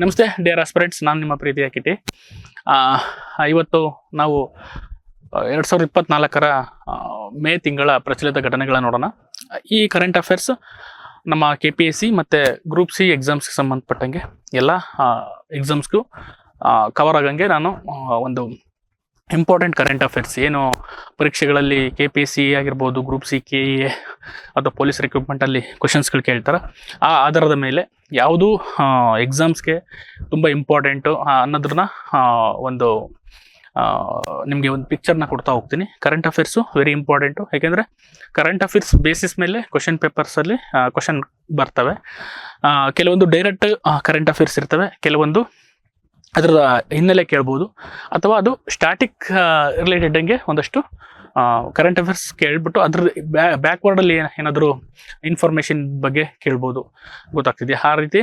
ನಮಸ್ತೆ dear aspirants, ನಾನು ನಿಮ್ಮ ಪ್ರೀತಿಯ ಕಿಟಿ. ಇವತ್ತು ನಾವು 2024ರ ಮೇ ತಿಂಗಳ ಪ್ರಚಲಿತ ಘಟನೆಗಳನ್ನ ನೋಡೋಣ. ಈ ಕರೆಂಟ್ ಅಫೇರ್ಸ್ ನಮ್ಮ KPSC ಮತ್ತು ಗ್ರೂಪ್ ಸಿ ಎಕ್ಸಾಮ್ಸ್ಗೆ ಸಂಬಂಧಪಟ್ಟಂಗೆ ಎಲ್ಲ ಎಕ್ಸಾಮ್ಸ್ಗೂ ಕವರ್ ಆಗಂಗೆ ನಾನು ಒಂದು ಇಂಪಾರ್ಟೆಂಟ್ ಕರೆಂಟ್ ಅಫೇರ್ಸ್ ಏನು ಪರೀಕ್ಷೆಗಳಲ್ಲಿ KPSC ಆಗಿರ್ಬೋದು, ಗ್ರೂಪ್ ಸಿ, KE ಅಥವಾ ಪೊಲೀಸ್ ರಿಕ್ರೂಟ್ಮೆಂಟಲ್ಲಿ ಕ್ವಶನ್ಸ್ಗಳು ಕೇಳ್ತಾರೆ. ಆ ಆಧಾರದ ಮೇಲೆ ಯಾವುದು ಎಕ್ಸಾಮ್ಸ್ಗೆ ತುಂಬ ಇಂಪಾರ್ಟೆಂಟು ಅನ್ನೋದನ್ನ ಒಂದು ನಿಮಗೆ ಒಂದು ಪಿಕ್ಚರ್ನ ಕೊಡ್ತಾ ಹೋಗ್ತೀನಿ. ಕರೆಂಟ್ ಅಫೇರ್ಸು ವೆರಿ ಇಂಪಾರ್ಟೆಂಟು, ಯಾಕೆಂದರೆ ಕರೆಂಟ್ ಅಫೇರ್ಸ್ ಬೇಸಿಸ್ ಮೇಲೆ ಕ್ವಶನ್ ಪೇಪರ್ಸಲ್ಲಿ ಕ್ವಶನ್ ಬರ್ತವೆ. ಕೆಲವೊಂದು ಡೈರೆಕ್ಟ್ ಕರೆಂಟ್ ಅಫೇರ್ಸ್ ಇರ್ತವೆ, ಕೆಲವೊಂದು ಅದರ ಹಿನ್ನೆಲೆ ಕೇಳ್ಬೋದು, ಅಥವಾ ಅದು ಸ್ಟ್ಯಾಟಿಕ್ ರಿಲೇಟೆಡಂಗೆ ಒಂದಷ್ಟು ಕರೆಂಟ್ ಅಫೇರ್ಸ್ ಕೇಳ್ಬಿಟ್ಟು ಅದ್ರ ಬ್ಯಾಕ್ವರ್ಡಲ್ಲಿ ಏನಾದರೂ ಇನ್ಫಾರ್ಮೇಷನ್ ಬಗ್ಗೆ ಕೇಳ್ಬೋದು. ಗೊತ್ತಾಗ್ತಿದೆಯಾ? ಆ ರೀತಿ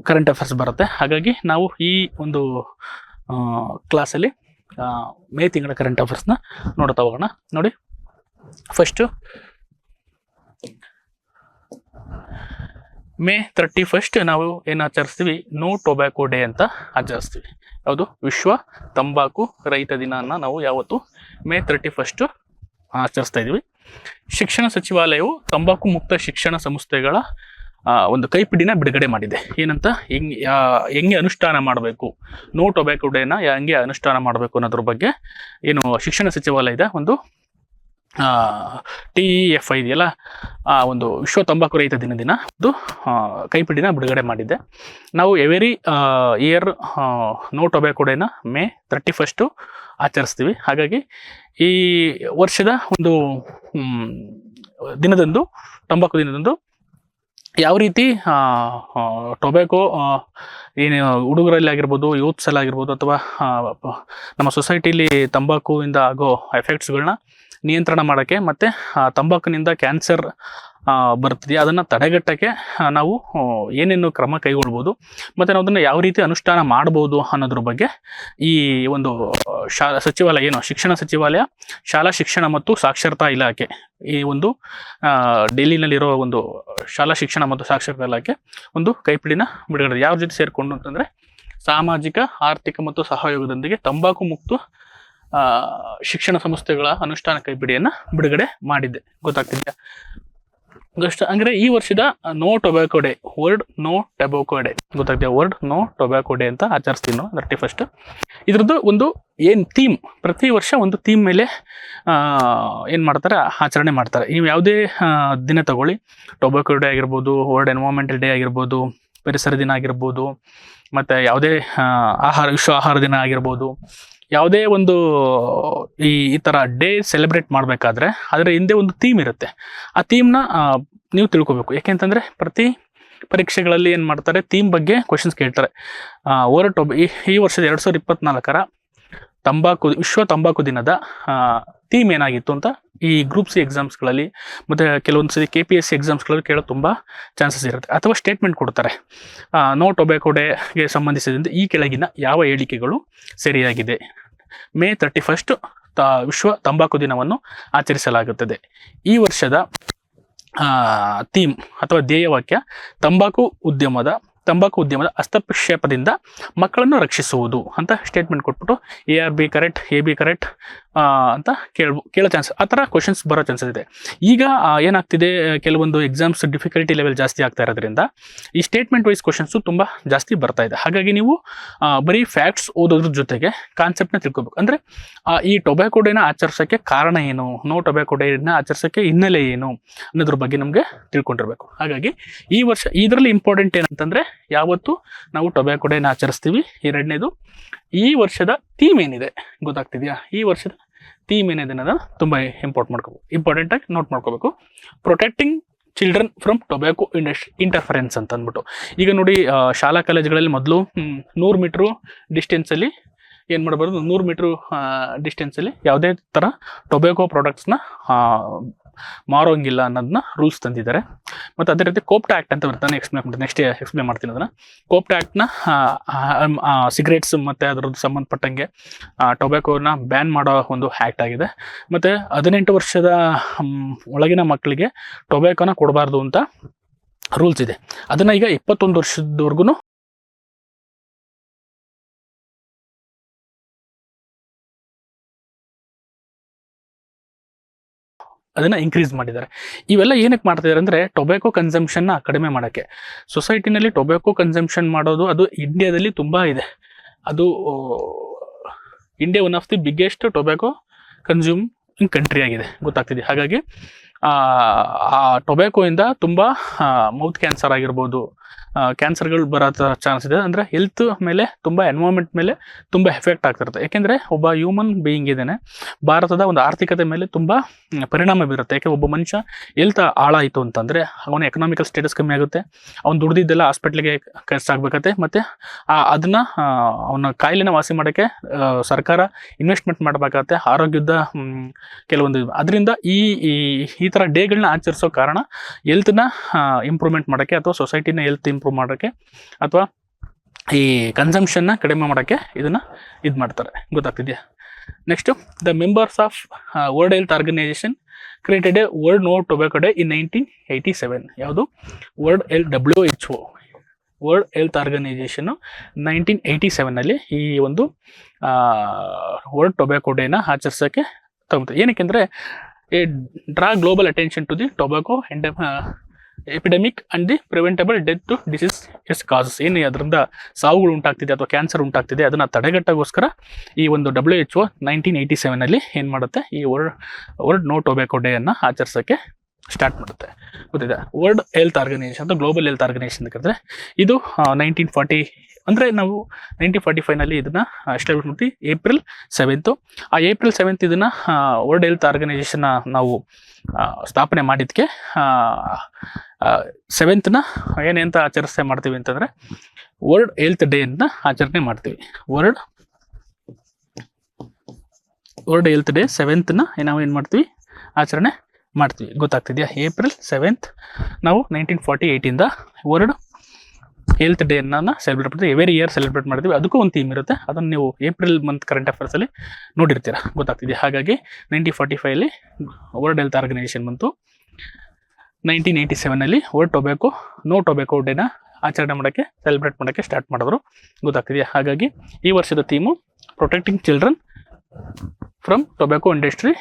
ಕರೆಂಟ್ ಅಫೇರ್ಸ್ ಬರುತ್ತೆ. ಹಾಗಾಗಿ ನಾವು ಈ ಒಂದು ಕ್ಲಾಸಲ್ಲಿ ಮೇ ತಿಂಗಳ ಕರೆಂಟ್ ಅಫೇರ್ಸ್ನ ನೋಡ್ತಾ ಹೋಗೋಣ. ನೋಡಿ, ಫಸ್ಟು ಮೇ 31 ನಾವು ಏನು ಆಚರಿಸ್ತೀವಿ? ನೋ ಟೊಬ್ಯಾಕೋ ಡೇ ಅಂತ ಆಚರಿಸ್ತೀವಿ. ಯಾವುದು? ವಿಶ್ವ ತಂಬಾಕು ರಹಿತ ದಿನವನ್ನು ನಾವು ಯಾವತ್ತು ಮೇ 31 ಆಚರಿಸ್ತಾ ಇದ್ದೀವಿ. ಶಿಕ್ಷಣ ಸಚಿವಾಲಯವು ತಂಬಾಕು ಮುಕ್ತ ಶಿಕ್ಷಣ ಸಂಸ್ಥೆಗಳ ಒಂದು ಕೈಪಿಡಿನ ಬಿಡುಗಡೆ ಮಾಡಿದೆ. ಏನಂತ? ಹೆಂಗೆ ಅನುಷ್ಠಾನ ಮಾಡಬೇಕು, ನೋ ಟೊಬ್ಯಾಕೋ ಡೇನ ಹೆಂಗೆ ಅನುಷ್ಠಾನ ಮಾಡಬೇಕು ಅನ್ನೋದ್ರ ಬಗ್ಗೆ ಏನು ಶಿಕ್ಷಣ ಸಚಿವಾಲಯದ ಒಂದು TEF ಇದೆಯಲ್ಲ, ಒಂದು ವಿಶ್ವ ತಂಬಾಕು ರಹಿತ ದಿನ ಒಂದು ಕೈಪಿಡಿನ ಬಿಡುಗಡೆ ಮಾಡಿದ್ದೆ. ನಾವು ಎವ್ರಿ ಇಯರ್ ನೋ ಟೊಬ್ಯಾಕೋ ಡೇನ ಮೇ 31 ಆಚರಿಸ್ತೀವಿ. ಹಾಗಾಗಿ ಈ ವರ್ಷದ ಒಂದು ದಿನದಂದು, ತಂಬಾಕು ದಿನದಂದು ಯಾವ ರೀತಿ ಟೊಬ್ಯಾಕೋ ಏನು ಹುಡುಗರಲ್ಲಿ ಆಗಿರ್ಬೋದು, ಯೂತ್ಸಲ್ಲಿ ಆಗಿರ್ಬೋದು, ಅಥವಾ ನಮ್ಮ ಸೊಸೈಟಿಲಿ ತಂಬಾಕುವಿಂದ ಆಗೋ ಎಫೆಕ್ಟ್ಸ್ಗಳನ್ನ ನಿಯಂತ್ರಣ ಮಾಡೋಕ್ಕೆ, ಮತ್ತು ತಂಬಾಕಿನಿಂದ ಕ್ಯಾನ್ಸರ್ ಬರ್ತಿದೆಯಾ ಅದನ್ನು ತಡೆಗಟ್ಟೋಕ್ಕೆ ನಾವು ಏನೇನು ಕ್ರಮ ಕೈಗೊಳ್ಬೋದು, ಮತ್ತು ನಾವು ಅದನ್ನು ಯಾವ ರೀತಿ ಅನುಷ್ಠಾನ ಮಾಡ್ಬೋದು ಅನ್ನೋದ್ರ ಬಗ್ಗೆ ಈ ಒಂದು ಸಚಿವಾಲಯ ಏನು ಶಿಕ್ಷಣ ಸಚಿವಾಲಯ, ಶಾಲಾ ಶಿಕ್ಷಣ ಮತ್ತು ಸಾಕ್ಷರತಾ ಇಲಾಖೆ, ಈ ಒಂದು ಡೆಲ್ಲಿನಲ್ಲಿರೋ ಒಂದು ಶಾಲಾ ಶಿಕ್ಷಣ ಮತ್ತು ಸಾಕ್ಷರತಾ ಇಲಾಖೆ ಒಂದು ಕೈಪಿಡಿನ ಬಿಡುಗಡೆ. ಯಾವ ಜೊತೆ ಸೇರಿಕೊಂಡು ಅಂತಂದರೆ, ಸಾಮಾಜಿಕ, ಆರ್ಥಿಕ ಮತ್ತು ಸಹಯೋಗದೊಂದಿಗೆ ತಂಬಾಕು ಮುಕ್ತ ಶಿಕ್ಷಣ ಸಂಸ್ಥೆಗಳ ಅನುಷ್ಠಾನ ಕೈಪಿಡಿಯನ್ನು ಬಿಡುಗಡೆ ಮಾಡಿದ್ದೆ. ಗೊತ್ತಾಗ್ತಿದೆಯಾ? ಅಂದರೆ ಈ ವರ್ಷದ no tobacco day, world no tobacco day, ಗೊತ್ತಾಗ್ತಿದೆಯಾ? ವರ್ಲ್ಡ್ ನೋ ಟೊಬ್ಯಾಕೋ ಡೇ ಅಂತ ಆಚರಿಸ್ತೀವಿ ನಾವು 31. ಇದ್ರದ್ದು ಒಂದು ಏನು ಥೀಮ್, ಪ್ರತಿ ವರ್ಷ ಒಂದು ಥೀಮ್ ಮೇಲೆ ಏನು ಮಾಡ್ತಾರೆ, ಆಚರಣೆ ಮಾಡ್ತಾರೆ. ನೀವು ಯಾವುದೇ ದಿನ ತಗೊಳ್ಳಿ, ಟೊಬ್ಯಾಕೋ ಡೇ ಆಗಿರ್ಬೋದು, ವರ್ಲ್ಡ್ ಎನ್ವೈರನ್ಮೆಂಟಲ್ ಡೇ ಆಗಿರ್ಬೋದು, ಪರಿಸರ ದಿನ ಆಗಿರ್ಬೋದು, ಮತ್ತು ಯಾವುದೇ ವಿಶ್ವ ಆಹಾರ ದಿನ ಆಗಿರ್ಬೋದು, ಯಾವುದೇ ಒಂದು ಈ ಥರ ಡೇ ಸೆಲೆಬ್ರೇಟ್ ಮಾಡಬೇಕಾದ್ರೆ ಅದರ ಹಿಂದೆ ಒಂದು ಥೀಮ್ ಇರುತ್ತೆ. ಆ ಥೀಮ್ನ ನೀವು ತಿಳ್ಕೊಬೇಕು. ಯಾಕೆಂತಂದರೆ ಪ್ರತಿ ಪರೀಕ್ಷೆಗಳಲ್ಲಿ ಏನು ಮಾಡ್ತಾರೆ, ಥೀಮ್ ಬಗ್ಗೆ ಕ್ವಶನ್ಸ್ ಕೇಳ್ತಾರೆ. ಈ ವರ್ಷದ 2024ರ ವಿಶ್ವ ತಂಬಾಕು ದಿನದ ಥೀಮ್ ಏನಾಗಿತ್ತು ಅಂತ ಈ ಗ್ರೂಪ್ ಸಿ ಎಕ್ಸಾಮ್ಸ್ಗಳಲ್ಲಿ ಮತ್ತು ಕೆಲವೊಂದು ಸರಿ KPSC ಎಕ್ಸಾಮ್ಸ್ಗಳಲ್ಲಿ ಕೇಳೋದು ತುಂಬ ಚಾನ್ಸಸ್ ಇರುತ್ತೆ. ಅಥವಾ ಸ್ಟೇಟ್ಮೆಂಟ್ ಕೊಡ್ತಾರೆ, ನೋ ಟೊಬ್ಯಾಕೋ ಡೇಗೆ ಸಂಬಂಧಿಸಿದಂತೆ ಈ ಕೆಳಗಿನ ಯಾವ ಹೇಳಿಕೆಗಳು ಸರಿಯಾಗಿದೆ. ಮೇ 31 ವಿಶ್ವ ತಂಬಾಕು ದಿನವನ್ನು ಆಚರಿಸಲಾಗುತ್ತದೆ. ಈ ವರ್ಷದ ಥೀಮ್ ಅಥವಾ ಧ್ಯೇಯವಾಕ್ಯ ತಂಬಾಕು ಉದ್ಯಮದ ಹಸ್ತಕ್ಷೇಪದಿಂದ ಮಕ್ಕಳನ್ನು ರಕ್ಷಿಸುವುದು ಅಂತ ಸ್ಟೇಟ್ಮೆಂಟ್ ಕೊಟ್ಬಿಟ್ಟು ARB ಕರೆಕ್ಟ್, AB ಕರೆಕ್ಟ್ ಅಂತ ಕೇಳೋ ಚಾನ್ಸ್, ಆ ಥರ ಕ್ವಶನ್ಸ್ ಬರೋ ಚಾನ್ಸಸ್ ಇದೆ. ಈಗ ಏನಾಗ್ತಿದೆ, ಕೆಲವೊಂದು ಎಕ್ಸಾಮ್ಸ್ ಡಿಫಿಕಲ್ಟಿ ಲೆವೆಲ್ ಜಾಸ್ತಿ ಆಗ್ತಾ ಇರೋದ್ರಿಂದ ಈ ಸ್ಟೇಟ್ಮೆಂಟ್ ವೈಸ್ ಕ್ವಶನ್ಸು ತುಂಬ ಜಾಸ್ತಿ ಬರ್ತಾ ಇದೆ. ಹಾಗಾಗಿ ನೀವು ಬರೀ ಫ್ಯಾಕ್ಟ್ಸ್ ಓದೋದ್ರ ಜೊತೆಗೆ ಕಾನ್ಸೆಪ್ಟ್ನ ತಿಳ್ಕೊಬೇಕು. ಅಂದರೆ ಈ ಟೊಬ್ಯಾಕೋ ಡೇನ ಆಚರಿಸೋಕ್ಕೆ ಕಾರಣ ಏನು, ನೋ ಟೊಬ್ಯಾಕೋ ಡೇನ ಆಚರಿಸೋಕ್ಕೆ ಹಿನ್ನೆಲೆ ಏನು ಅನ್ನೋದ್ರ ಬಗ್ಗೆ ನಮಗೆ ತಿಳ್ಕೊಂಡಿರ್ಬೇಕು. ಹಾಗಾಗಿ ಈ ವರ್ಷ ಇದರಲ್ಲಿ ಇಂಪಾರ್ಟೆಂಟ್ ಏನಂತಂದರೆ, ಯಾವತ್ತು ನಾವು ಟೊಬ್ಯಾಕೋ ಡೇನ ಆಚರಿಸ್ತೀವಿ. ಎರಡನೇದು, ಈ ವರ್ಷದ ಥೀಮ್ ಏನಿದೆ, ಗೊತ್ತಾಗ್ತಿದೆಯಾ? ಈ ವರ್ಷದ ಥೀಮ್ ಏನಿದೆ ಅನ್ನೋದನ್ನು ತುಂಬ ಇಂಪಾರ್ಟೆಂಟಾಗಿ ನೋಟ್ ಮಾಡ್ಕೋಬೇಕು. Protecting children from tobacco interference ಅಂತ ಅಂದ್ಬಿಟ್ಟು. ಈಗ ನೋಡಿ, ಶಾಲಾ ಕಾಲೇಜುಗಳಲ್ಲಿ ಮೊದಲು 100 ಮೀಟ್ರು ಡಿಸ್ಟೆನ್ಸಲ್ಲಿ ಏನು ಮಾಡಬಾರ್ದು, 100 ಮೀಟ್ರು ಡಿಸ್ಟೆನ್ಸಲ್ಲಿ ಯಾವುದೇ ಥರ ಟೊಬ್ಯಾಕೋ ಪ್ರಾಡಕ್ಟ್ಸ್ನ ಮಾರೋಂಗಿಲ್ಲ ಅನ್ನೋದನ್ನ ರೂಲ್ಸ್ ತಂದಿದ್ದಾರೆ. ಮತ್ತು ಅದೇ ರೀತಿ ಕೋಪ್ಟಾ ಆ್ಯಕ್ಟ್ ಅಂತ ಬರ್ತಾನೆ, ನೆಕ್ಸ್ಟ್ ಎಕ್ಸ್ಪ್ಲೇನ್ ಮಾಡ್ತೀನಿ ಅದನ್ನು. ಕೋಪ್ಟಾ ಆ್ಯಕ್ಟ್ನ ಸಿಗರೇಟ್ಸ್ ಮತ್ತು ಅದರದ್ದು ಸಂಬಂಧಪಟ್ಟಂಗೆ ಟೊಬ್ಯಾಕೋನ ಬ್ಯಾನ್ ಮಾಡೋ ಒಂದು ಆ್ಯಕ್ಟ್ ಆಗಿದೆ. ಮತ್ತು 18 ವರ್ಷದ ಒಳಗಿನ ಮಕ್ಕಳಿಗೆ ಟೊಬ್ಯಾಕೋನ ಕೊಡಬಾರ್ದು ಅಂತ ರೂಲ್ಸ್ ಇದೆ. ಅದನ್ನು ಈಗ 21 ವರ್ಷದವರೆಗೂ ಅದನ್ನು ಇನ್ಕ್ರೀಸ್ ಮಾಡಿದ್ದಾರೆ. ಇವೆಲ್ಲ ಏನಕ್ಕೆ ಮಾಡ್ತಿದ್ದಾರೆ ಅಂದರೆ ಟೊಬ್ಯಾಕೋ ಕನ್ಸಂಪ್ಷನ್ನ ಕಡಿಮೆ ಮಾಡೋಕ್ಕೆ. ಸೊಸೈಟಿನಲ್ಲಿ ಟೊಬ್ಯಾಕೋ ಕನ್ಸಂಪ್ಷನ್ ಮಾಡೋದು ಅದು ಇಂಡಿಯಾದಲ್ಲಿ ತುಂಬ ಇದೆ. ಅದು India one of the biggest tobacco consuming country ಆಗಿದೆ, ಗೊತ್ತಾಗ್ತಿದೆ. ಹಾಗಾಗಿ ಆ ಟೊಬ್ಯಾಕೋಯಿಂದ ತುಂಬ ಮೌತ್ ಕ್ಯಾನ್ಸರ್ ಆಗಿರ್ಬೋದು, ಕ್ಯಾನ್ಸರ್ಗಳು ಬರೋ ಚಾನ್ಸ್ ಇದೆ. ಅಂದರೆ ಹೆಲ್ತ್ ಮೇಲೆ ತುಂಬ ಎನ್ವೈರ್ಮೆಂಟ್ ಮೇಲೆ ತುಂಬ ಎಫೆಕ್ಟ್ ಆಗ್ತಿರುತ್ತೆ. ಯಾಕೆಂದರೆ ಒಬ್ಬ ಹ್ಯೂಮನ್ ಬೀಯಿಂಗ್ ಇದ್ದಾನೆ, ಭಾರತದ ಒಂದು ಆರ್ಥಿಕತೆ ಮೇಲೆ ತುಂಬ ಪರಿಣಾಮ ಬೀರುತ್ತೆ. ಯಾಕೆ ಒಬ್ಬ ಮನುಷ್ಯ ಹೆಲ್ತ್ ಹಾಳಾಯಿತು ಅಂತಂದರೆ ಅವನ ಎಕನಾಮಿಕಲ್ ಸ್ಟೇಟಸ್ ಕಮ್ಮಿ ಆಗುತ್ತೆ, ಅವ್ನು ದುಡ್ದಿದ್ದೆಲ್ಲ ಹಾಸ್ಪಿಟ್ಲಿಗೆ ಖರ್ಚಾಗಬೇಕತ್ತೆ, ಮತ್ತು ಅದನ್ನು ಅವನ ಕಾಯಿಲೆನ ವಾಸಿ ಮಾಡೋಕ್ಕೆ ಸರ್ಕಾರ ಇನ್ವೆಸ್ಟ್ಮೆಂಟ್ ಮಾಡಬೇಕಾಗತ್ತೆ, ಆರೋಗ್ಯದ ಕೆಲವೊಂದು. ಅದರಿಂದ ಈ ಥರ ಡೇಗಳನ್ನ ಆಚರಿಸೋ ಕಾರಣ ಹೆಲ್ತ್ನ ಇಂಪ್ರೂವ್ಮೆಂಟ್ ಮಾಡೋಕ್ಕೆ ಅಥವಾ ಸೊಸೈಟಿನ ಹೆಲ್ತ್ ಇಂಪ್ರೂವ್ ಮಾಡೋಕ್ಕೆ ಅಥವಾ ಈ ಕನ್ಸಂಪ್ಷನ್ನ ಕಡಿಮೆ ಮಾಡೋಕ್ಕೆ ಇದನ್ನು ಇದು ಮಾಡ್ತಾರೆ, ಗೊತ್ತಾಗ್ತಿದೆಯಾ. Next the members of world health organisation created a world no tobacco day in 1987. ಯಾವುದು? WHO ವರ್ಲ್ಡ್ ಹೆಲ್ತ್ ಆರ್ಗನೈಸೇಷನ್ನು 1987ನಲ್ಲಿ ಈ ಒಂದು ವರ್ಲ್ಡ್ ಟೊಬ್ಯಾಕೋ ಡೇನ ಆಚರಿಸೋಕ್ಕೆ ತಗೊಂತಾರೆ. ಏನಕ್ಕೆ ಅಂದರೆ draw global attention to the tobacco epidemic and the preventable death to disease its causes. ಏನು ಅದರಿಂದ ಸಾವುಗಳು ಉಂಟಾಗ್ತಿದೆ ಅಥವಾ ಕ್ಯಾನ್ಸರ್ ಉಂಟಾಗ್ತಿದೆ ಅದನ್ನು ತಡೆಗಟ್ಟೋಗೋಸ್ಕರ ಈ ಒಂದು WHO 1987ನಲ್ಲಿ ಏನು ಮಾಡುತ್ತೆ, ಈ ವರ್ಲ್ಡ್ ನೋ ಟೊಬ್ಯಾಕೋ ಡೇ ಅನ್ನು ಆಚರಿಸೋಕ್ಕೆ ಸ್ಟಾರ್ಟ್ ಮಾಡುತ್ತೆ, ಗೊತ್ತಿದೆ. ವರ್ಲ್ಡ್ ಹೆಲ್ತ್ ಆರ್ಗನೈಸೇಷನ್ ಅಥವಾ ಗ್ಲೋಬಲ್ ಹೆಲ್ತ್ ಆರ್ಗನೈಸೇಷನ್ ಕರೆದ್ರೆ ಇದು 1940 ಅಂದರೆ ನಾವು 1945ನಲ್ಲಿ ಇದನ್ನು ಎಸ್ಟಾಬ್ಲಿಷ್ ಮಾಡ್ತೀವಿ. April 7th. ಆ April 7th ಇದನ್ನು ವರ್ಲ್ಡ್ ಹೆಲ್ತ್ ಆರ್ಗನೈಸೇಷನ್ನ ನಾವು ಸ್ಥಾಪನೆ ಮಾಡಿದ್ದಕ್ಕೆ 7th ಏನೆಂತ ಆಚರಿಸ್ತಾ ಮಾಡ್ತೀವಿ ಅಂತಂದರೆ ವರ್ಲ್ಡ್ ಹೆಲ್ತ್ ಡೇ ಅಂತ ಆಚರಣೆ ಮಾಡ್ತೀವಿ. ವರ್ಲ್ಡ್ ಹೆಲ್ತ್ ಡೇ 7th ನಾವು ಏನು ಮಾಡ್ತೀವಿ, ಆಚರಣೆ ಮಾಡ್ತೀವಿ, ಗೊತ್ತಾಗ್ತಿದೆಯಾ. April 7th ನಾವು 1948ಇಂದ ವರ್ಲ್ಡ್ ಹೆಲ್ತ್ ಡೇನ ಸೆಲೆಬ್ರೇಟ್ ಮಾಡ್ತೀವಿ. ಎವ್ರಿ ಇಯರ್ ಸೆಲೆಬ್ರೇಟ್ ಮಾಡ್ತೀವಿ. ಅದಕ್ಕೂ ಒಂದು ಥೀಮ್ ಇರುತ್ತೆ, ಅದನ್ನು ನೀವು ಏಪ್ರಿಲ್ ಮಂತ್ ಕರೆಂಟ್ ಅಫೇರ್ಸಲ್ಲಿ ನೋಡಿರ್ತೀರ, ಗೊತ್ತಾಗ್ತಿದೆ. ಹಾಗಾಗಿ 1945ಅಲ್ಲಿ ವರ್ಲ್ಡ್ ಹೆಲ್ತ್ ಆರ್ಗನೈಸೇಷನ್ ಬಂತು. 1987ನಲ್ಲಿ ವರ್ಲ್ಡ್ ನೋ ಟೊಬ್ಯಾಕೋ ಡೇನ ಆಚರಣೆ ಮಾಡೋಕ್ಕೆ ಸೆಲೆಬ್ರೇಟ್ ಮಾಡೋಕ್ಕೆ ಸ್ಟಾರ್ಟ್ ಮಾಡಿದ್ರು, ಗೊತ್ತಾಗ್ತಿದೆಯಾ. ಹಾಗಾಗಿ ಈ ವರ್ಷದ theme protecting children from tobacco industry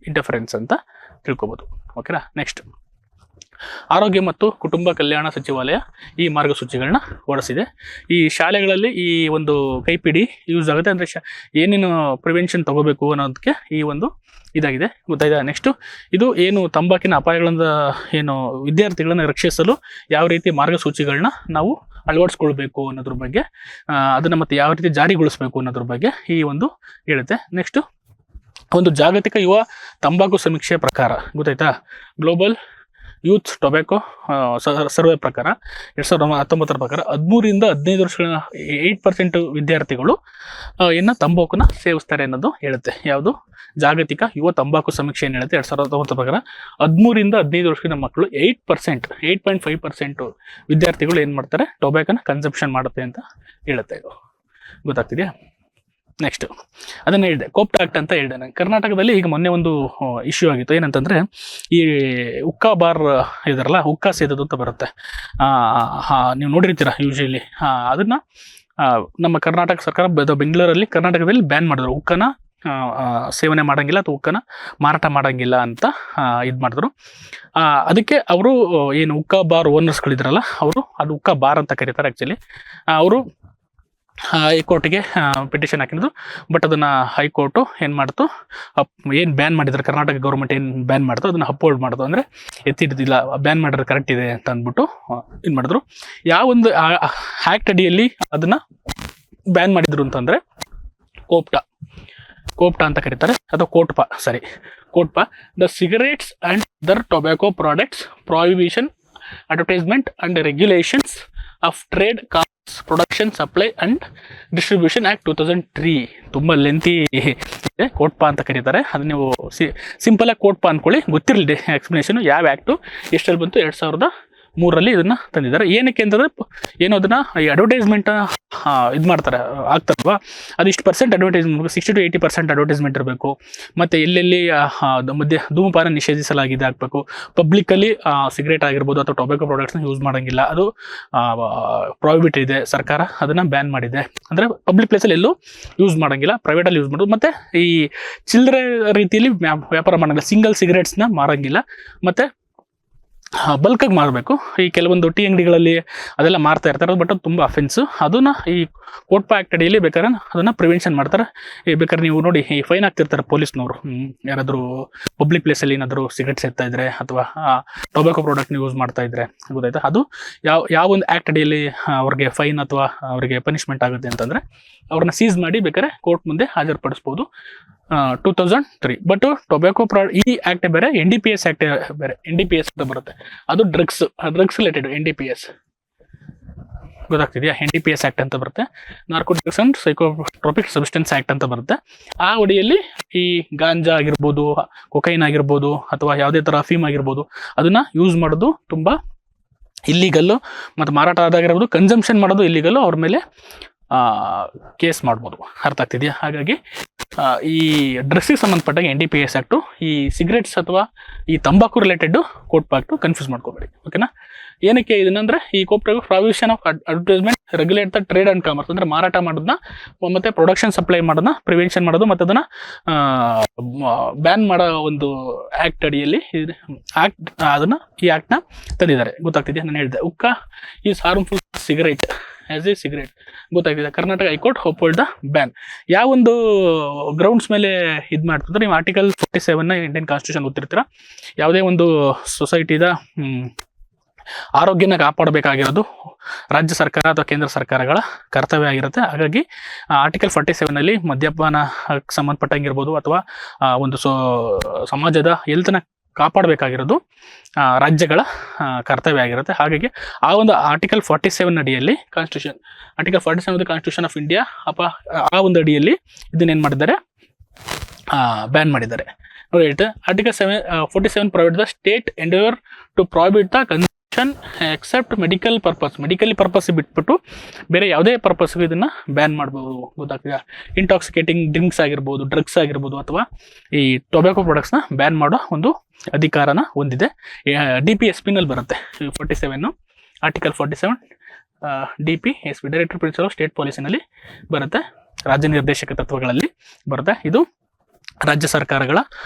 interference ಅಂತ ತಿಳ್ಕೊಬೋದು, ಓಕೆನಾ. ನೆಕ್ಸ್ಟ್, ಆರೋಗ್ಯ ಮತ್ತು ಕುಟುಂಬ ಕಲ್ಯಾಣ ಸಚಿವಾಲಯ ಈ ಮಾರ್ಗಸೂಚಿಗಳನ್ನ ಹೊರಡಿಸಿದೆ. ಈ ಶಾಲೆಗಳಲ್ಲಿ ಈ ಒಂದು ಕೈಪಿಡಿ ಯೂಸ್ ಆಗುತ್ತೆ, ಅಂದರೆ ಏನೇನು ಪ್ರಿವೆನ್ಷನ್ ತಗೋಬೇಕು ಅನ್ನೋದಕ್ಕೆ ಈ ಒಂದು ಇದಾಗಿದೆ, ಗೊತ್ತಾಯಿದೆ. ನೆಕ್ಸ್ಟು, ಇದು ಏನು ತಂಬಾಕಿನ ಅಪಾಯಗಳಿಂದ ಏನು ವಿದ್ಯಾರ್ಥಿಗಳನ್ನು ರಕ್ಷಿಸಲು ಯಾವ ರೀತಿ ಮಾರ್ಗಸೂಚಿಗಳನ್ನ ನಾವು ಅಳವಡಿಸ್ಕೊಳ್ಬೇಕು ಅನ್ನೋದ್ರ ಬಗ್ಗೆ, ಅದನ್ನು ಮತ್ತೆ ಯಾವ ರೀತಿ ಜಾರಿಗೊಳಿಸ್ಬೇಕು ಅನ್ನೋದ್ರ ಬಗ್ಗೆ ಈ ಒಂದು ಹೇಳುತ್ತೆ. ನೆಕ್ಸ್ಟು, ಒಂದು ಜಾಗತಿಕ ಯುವ ತಂಬಾಕು ಸಮೀಕ್ಷೆ ಪ್ರಕಾರ, ಗೊತ್ತಾಯ್ತಾ, ಗ್ಲೋಬಲ್ ಯೂತ್ ಟೊಬ್ಯಾಕೋ ಸರ್ವೆ ಪ್ರಕಾರ 2019 ಪ್ರಕಾರ 13ರಿಂದ 15 ವರ್ಷಗಳ 8% ವಿದ್ಯಾರ್ಥಿಗಳು ತಂಬಾಕುನ ಸೇವಿಸ್ತಾರೆ ಅನ್ನೋದು ಹೇಳುತ್ತೆ. ಯಾವುದು? ಜಾಗತಿಕ ಯುವ ತಂಬಾಕು ಸಮೀಕ್ಷೆ ಏನು ಹೇಳುತ್ತೆ 2019 ಪ್ರಕಾರ 13ರಿಂದ 15 ವರ್ಷದ ಮಕ್ಕಳು 8.5% ವಿದ್ಯಾರ್ಥಿಗಳು ಏನು ಮಾಡ್ತಾರೆ, ಟೊಬ್ಯಾಕೋನ ಕನ್ಸಂಪ್ಷನ್ ಮಾಡುತ್ತೆ ಅಂತ ಹೇಳುತ್ತೆ. ಇದು ಗೊತ್ತಾಗ್ತಿದೆಯಾ. ನೆಕ್ಸ್ಟ್, ಅದನ್ನು ಹೇಳಿದೆ, ಕೋಪ್ಟಾ ಆಕ್ಟ್ ಅಂತ ಹೇಳಿದೆ ನಾನು. ಕರ್ನಾಟಕದಲ್ಲಿ ಈಗ ಮೊನ್ನೆ ಒಂದು ಇಶ್ಯೂ ಆಗಿತ್ತು, ಏನಂತಂದರೆ ಈ ಹುಕ್ಕಾ ಬಾರ್ ಇದಾರಲ್ಲ, ಹುಕ್ಕಾ ಸೇದೋದು ಅಂತ ಬರುತ್ತೆ, ನೀವು ನೋಡಿರ್ತೀರ ಯೂಶಲಿ. ಅದನ್ನು ನಮ್ಮ ಕರ್ನಾಟಕ ಸರ್ಕಾರ ಬೆಂಗಳೂರಲ್ಲಿ ಕರ್ನಾಟಕದಲ್ಲಿ ಬ್ಯಾನ್ ಮಾಡಿದ್ರು. ಹುಕ್ಕನ ಸೇವನೆ ಮಾಡೋಂಗಿಲ್ಲ ಅಥವಾ ಹುಕ್ಕನ ಮಾರಾಟ ಮಾಡೋಂಗಿಲ್ಲ ಅಂತ ಇದು ಮಾಡಿದ್ರು. ಅದಕ್ಕೆ ಅವರು ಏನು ಹುಕ್ಕಾ ಬಾರ್ ಓನರ್ಸ್ಗಳಿದ್ರಲ್ಲ, ಅವರು ಅದು ಹುಕ್ಕಾ ಬಾರ್ ಅಂತ ಕರೀತಾರೆ ಆ್ಯಕ್ಚುಲಿ, ಅವರು ಹೈಕೋರ್ಟ್ಗೆ ಪಿಟಿಷನ್ ಹಾಕಿದ್ರು. ಬಟ್ ಅದನ್ನು ಹೈಕೋರ್ಟು ಏನು ಮಾಡ್ತು, ಏನು ಬ್ಯಾನ್ ಮಾಡಿದ್ರು, ಕರ್ನಾಟಕ ಗೌರ್ಮೆಂಟ್ ಏನು ಬ್ಯಾನ್ ಮಾಡ್ತು ಅದನ್ನು ಅಪ್ಹೋಲ್ಡ್ ಮಾಡ್ತು, ಅಂದರೆ ಎತ್ತಿಡ್ದಿಲ್ಲ, ಬ್ಯಾನ್ ಮಾಡಿದ್ರೆ ಕರೆಕ್ಟ್ ಇದೆ ಅಂತ ಅಂದ್ಬಿಟ್ಟು ಇದು ಮಾಡಿದ್ರು. ಯಾವೊಂದು ಆ್ಯಕ್ಟ್ ಅಡಿಯಲ್ಲಿ ಅದನ್ನು ಬ್ಯಾನ್ ಮಾಡಿದ್ರು ಅಂತಂದರೆ ಕೋಪ್ಟಾ ಅಂತ ಕರೀತಾರೆ, ಅಥವಾ COTPA, the cigarettes and other tobacco products prohibition advertisement and regulations of trade production supply and distribution act 2003. ತುಂಬ ಲೆಂತಿ ಇದೆ, ಕೋಟ್ಪಾ ಅಂತ ಕರೀತಾರೆ. ಅದನ್ನ ನೀವು ಸಿಂಪಲಾಗಿ ಕೋಟ್ಪಾ ಅಂದ್ಕೊಳ್ಳಿ, ಗೊತ್ತಿರಲಿ ಎಕ್ಸ್ಪ್ಲನೇಷನು. ಯಾವ ಆ್ಯಕ್ಟು ಎಷ್ಟರಲ್ಲಿ ಬಂತು, 2003ರಲ್ಲಿ ಇದನ್ನು ತಂದಿದ್ದಾರೆ. ಏನಕ್ಕೆ ಅಂತಂದರೆ ಏನು ಅದನ್ನು ಈ ಅಡ್ವರ್ಟೈಸ್ಮೆಂಟ್ ಇದು ಮಾಡ್ತಾರೆ ಆಗ್ತಾರಲ್ವಾ, ಅದು ಇಷ್ಟು ಪರ್ಸೆಂಟ್ ಅಡ್ವರ್ಟೈಸ್ಮೆಂಟ್ 60 to 80% ಅಡ್ವರ್ಟೈಸ್ಮೆಂಟ್ ಇರಬೇಕು. ಮತ್ತು ಎಲ್ಲೆಲ್ಲಿ ಮಧ್ಯೆ ಧೂಮಪಾನ ನಿಷೇಧಿಸಲಾಗಿದೆ ಆಗಬೇಕು. ಪಬ್ಲಿಕ್ಕಲ್ಲಿ ಸಿಗರೇಟ್ ಆಗಿರ್ಬೋದು ಅಥವಾ ಟೊಬ್ಯಾಕೋ ಪ್ರಾಡಕ್ಟ್ಸ್ನ ಯೂಸ್ ಮಾಡೋಂಗಿಲ್ಲ, ಅದು ಪ್ರಾಹಿಬಿಟ್ ಇದೆ, ಸರ್ಕಾರ ಅದನ್ನು ಬ್ಯಾನ್ ಮಾಡಿದೆ. ಅಂದರೆ ಪಬ್ಲಿಕ್ ಪ್ಲೇಸಲ್ಲಿ ಎಲ್ಲೂ ಯೂಸ್ ಮಾಡೋಂಗಿಲ್ಲ, ಪ್ರೈವೇಟಲ್ಲಿ ಯೂಸ್ ಮಾಡೋದು. ಮತ್ತು ಈ ಚಿಲ್ಲರೆ ರೀತಿಯಲ್ಲಿ ವ್ಯಾಪಾರ ಮಾಡೋಂಗಿಲ್ಲ, ಸಿಂಗಲ್ ಸಿಗರೇಟ್ಸ್ನ ಮಾರೋಂಗಿಲ್ಲ. ಮತ್ತು ಬಲ್ಕಾಗಿ ಮಾರಬೇಕು. ಈ ಕೆಲವೊಂದು ಟೀ ಅಂಗಡಿಗಳಲ್ಲಿ ಅದೆಲ್ಲ ಮಾರ್ತಾ ಇರ್ತಾರೆ, ಬಟ್ ಅದು ತುಂಬ ಅಫೆನ್ಸು. ಅದನ್ನು ಈ ಕೋಟ್ಪಾ ಆ್ಯಕ್ಟ್ ಅಡಿಯಲ್ಲಿ ಬೇಕಾದ್ರೆ ಅದನ್ನು ಪ್ರಿವೆನ್ಷನ್ ಮಾಡ್ತಾರೆ. ಬೇಕಾದ್ರೆ ನೀವು ನೋಡಿ, ಈ ಫೈನ್ ಆಗ್ತಿರ್ತಾರೆ ಪೊಲೀಸ್ನವರು, ಯಾರಾದರೂ ಪಬ್ಲಿಕ್ ಪ್ಲೇಸಲ್ಲಿ ಏನಾದರೂ ಸಿಗರೇಟ್ ಸೇರ್ತಾ ಇದ್ರೆ ಅಥವಾ ಟೊಬ್ಯಾಕೋ ಪ್ರಾಡಕ್ಟ್ನ ಯೂಸ್ ಮಾಡ್ತಾ ಇದ್ರೆ, ಗೊತ್ತಾಯ್ತಾ, ಅದು ಯಾವ ಒಂದು ಆ್ಯಕ್ಟ್ ಅಡಿಯಲ್ಲಿ ಅವ್ರಿಗೆ ಫೈನ್ ಅಥವಾ ಅವರಿಗೆ ಪನಿಷ್ಮೆಂಟ್ ಆಗುತ್ತೆ ಅಂತಂದರೆ ಅವ್ರನ್ನ ಸೀಸ್ ಮಾಡಿ ಬೇಕಾದ್ರೆ ಕೋರ್ಟ್ ಮುಂದೆ ಹಾಜರುಪಡಿಸ್ಬೋದು. 2003. ಬಟ್ ಟೊಬ್ಯಾಕೋ ಈ ಆ್ಯಕ್ಟ್ ಬೇರೆ, NDPS ಆ್ಯಕ್ಟ್ ಬೇರೆ. NDPS ಅಂತ ಬರುತ್ತೆ, ಅದು drugs related. NDPS ಗೊತ್ತಾಗ್ತಿದೆಯಾ? NDPS act ಅಂತ ಬರುತ್ತೆ, narcotics and psychotropic substance act ಅಂತ ಬರುತ್ತೆ. ಆ ಅಡಿಯಲ್ಲಿ ಈ ಗಾಂಜಾ ಆಗಿರ್ಬೋದು, ಕೊಕೈನ್ ಆಗಿರ್ಬೋದು, ಅಥವಾ ಯಾವುದೇ ಥರ ಅಫೀಮ್ ಆಗಿರ್ಬೋದು, ಅದನ್ನು ಯೂಸ್ ಮಾಡೋದು ತುಂಬ ಇಲ್ಲಿಗಲ್ಲು. ಮತ್ತು ಮಾರಾಟ ಆದಾಗಿರ್ಬೋದು, ಕನ್ಸಂಪ್ಷನ್ ಮಾಡೋದು ಇಲ್ಲಿಗಲ್ಲು, ಅವ್ರ ಮೇಲೆ ಕೇಸ್ ಮಾಡ್ಬೋದು. ಅರ್ಥ ಆಗ್ತಿದೆಯಾ? ಹಾಗಾಗಿ ಈ ಡ್ರಗ್ಸಿಗೆ ಸಂಬಂಧಪಟ್ಟಾಗ NDPS ಆ್ಯಕ್ಟು, ಈ ಸಿಗರೇಟ್ಸ್ ಅಥವಾ ಈ ತಂಬಾಕು ರಿಲೇಟೆಡ್ ಕೋಟ್ಪಾ ಆ್ಯಕ್ಟು ಕನ್ಫ್ಯೂಸ್ ಮಾಡ್ಕೋಬೇಡಿ, ಓಕೆನಾ? ಏನಕ್ಕೆ ಇದನ್ನಂದರೆ ಈ provision of advertisement regulate the trade and commerce, ಅಂದರೆ ಮಾರಾಟ ಮಾಡೋದನ್ನ ಮತ್ತು ಪ್ರೊಡಕ್ಷನ್ ಸಪ್ಲೈ ಮಾಡೋದನ್ನ ಪ್ರಿವೆನ್ಷನ್ ಮಾಡೋದು ಮತ್ತು ಅದನ್ನು ಬ್ಯಾನ್ ಮಾಡೋ ಒಂದು ಆ್ಯಕ್ಟ್ ಅಡಿಯಲ್ಲಿ ಆ್ಯಕ್ಟ್ ಅದನ್ನು ಈ ಆ್ಯಕ್ಟ್ನ ತಂದಿದ್ದಾರೆ. ಗೊತ್ತಾಗ್ತಿದೆಯಾ? ನಾನು ಹೇಳಿದೆ hookah is harmful cigarette as a cigarette. ಗೊತ್ತಾಗ್ತಿದೆ. Karnataka high court uphold the ban. ಯಾವೊಂದು ಗ್ರೌಂಡ್ಸ್ ಮೇಲೆ ಇದು ಮಾಡ್ತಿದ್ರೆ, ನೀವು ಆರ್ಟಿಕಲ್ 47 ಇಂಡಿಯನ್ ಕಾನ್ಸ್ಟಿಟ್ಯೂಷನ್ ಓದ್ತಿರ್ತೀರ. ಯಾವುದೇ ಒಂದು ಸೊಸೈಟಿದ ಆರೋಗ್ಯನ ಕಾಪಾಡಬೇಕಾಗಿರೋದು ರಾಜ್ಯ ಸರ್ಕಾರ ಅಥವಾ ಕೇಂದ್ರ ಸರ್ಕಾರಗಳ ಕರ್ತವ್ಯ ಆಗಿರುತ್ತೆ. ಹಾಗಾಗಿ ಆರ್ಟಿಕಲ್ 47 ಮದ್ಯಪಾನ ಸಂಬಂಧಪಟ್ಟಂಗಿರ್ಬೋದು ಅಥವಾ ಒಂದು ಸಮಾಜದ ಹೆಲ್ತ್ನ ಕಾಪಾಡಬೇಕಾಗಿರೋದು ರಾಜ್ಯಗಳ ಕರ್ತವ್ಯ ಆಗಿರುತ್ತೆ. ಹಾಗಾಗಿ ಆ ಒಂದು ಆರ್ಟಿಕಲ್ 47 ಅಡಿಯಲ್ಲಿ ಆರ್ಟಿಕಲ್ 47 ಕಾನ್ಸ್ಟಿಟ್ಯೂಷನ್ ಆಫ್ ಇಂಡಿಯಾ ಆ ಒಂದು ಅಡಿಯಲ್ಲಿ ಇದನ್ನೇನು ಮಾಡಿದ್ದಾರೆ, ಬ್ಯಾನ್ ಮಾಡಿದ್ದಾರೆ. ನೋಡಿ, article 47 provide the state endeavour to prohibit the consumption except medical purpose ಬಿಟ್ಬಿಟ್ಟು ಬೇರೆ ಯಾವುದೇ ಪರ್ಪಸ್ಗೂ ಇದನ್ನು ಬ್ಯಾನ್ ಮಾಡ್ಬೋದು. ಗೊತ್ತಾಗ್ತದೆ? ಇಂಟಾಕ್ಸಿಕೇಟಿಂಗ್ ಡ್ರಿಂಕ್ಸ್ ಆಗಿರ್ಬೋದು, ಡ್ರಗ್ಸ್ ಆಗಿರ್ಬೋದು, ಅಥವಾ ಈ ಟೊಬ್ಯಾಕೋ ಪ್ರಾಡಕ್ಟ್ಸ್ನ ಬ್ಯಾನ್ ಮಾಡೋ ಒಂದು ಅಧಿಕಾರನ ಹೊಂದಿದೆ. DPSP ನಲ್ಲಿ ಬರುತ್ತೆ 47, article 47 DPSP director principle of state ಪಾಲಿಸಿನಲ್ಲಿ ಬರುತ್ತೆ, ರಾಜ್ಯ ನಿರ್ದೇಶಕ ತತ್ವಗಳಲ್ಲಿ ಬರುತ್ತೆ. ಇದು ರಾಜ್ಯ ಸರ್ಕಾರಗಳ